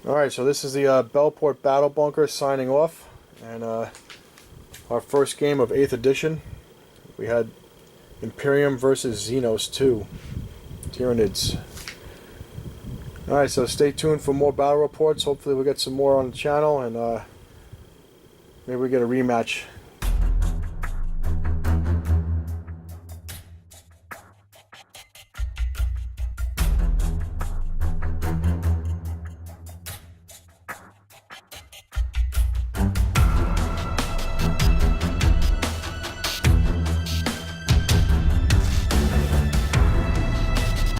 A: All right, so this is the Bellport Battle Bunker signing off, and our first game of 8th edition. We had Imperium versus Xenos 2. Tyranids. Alright, so stay tuned for more battle reports. Hopefully we'll get some more on the channel, and maybe we get a rematch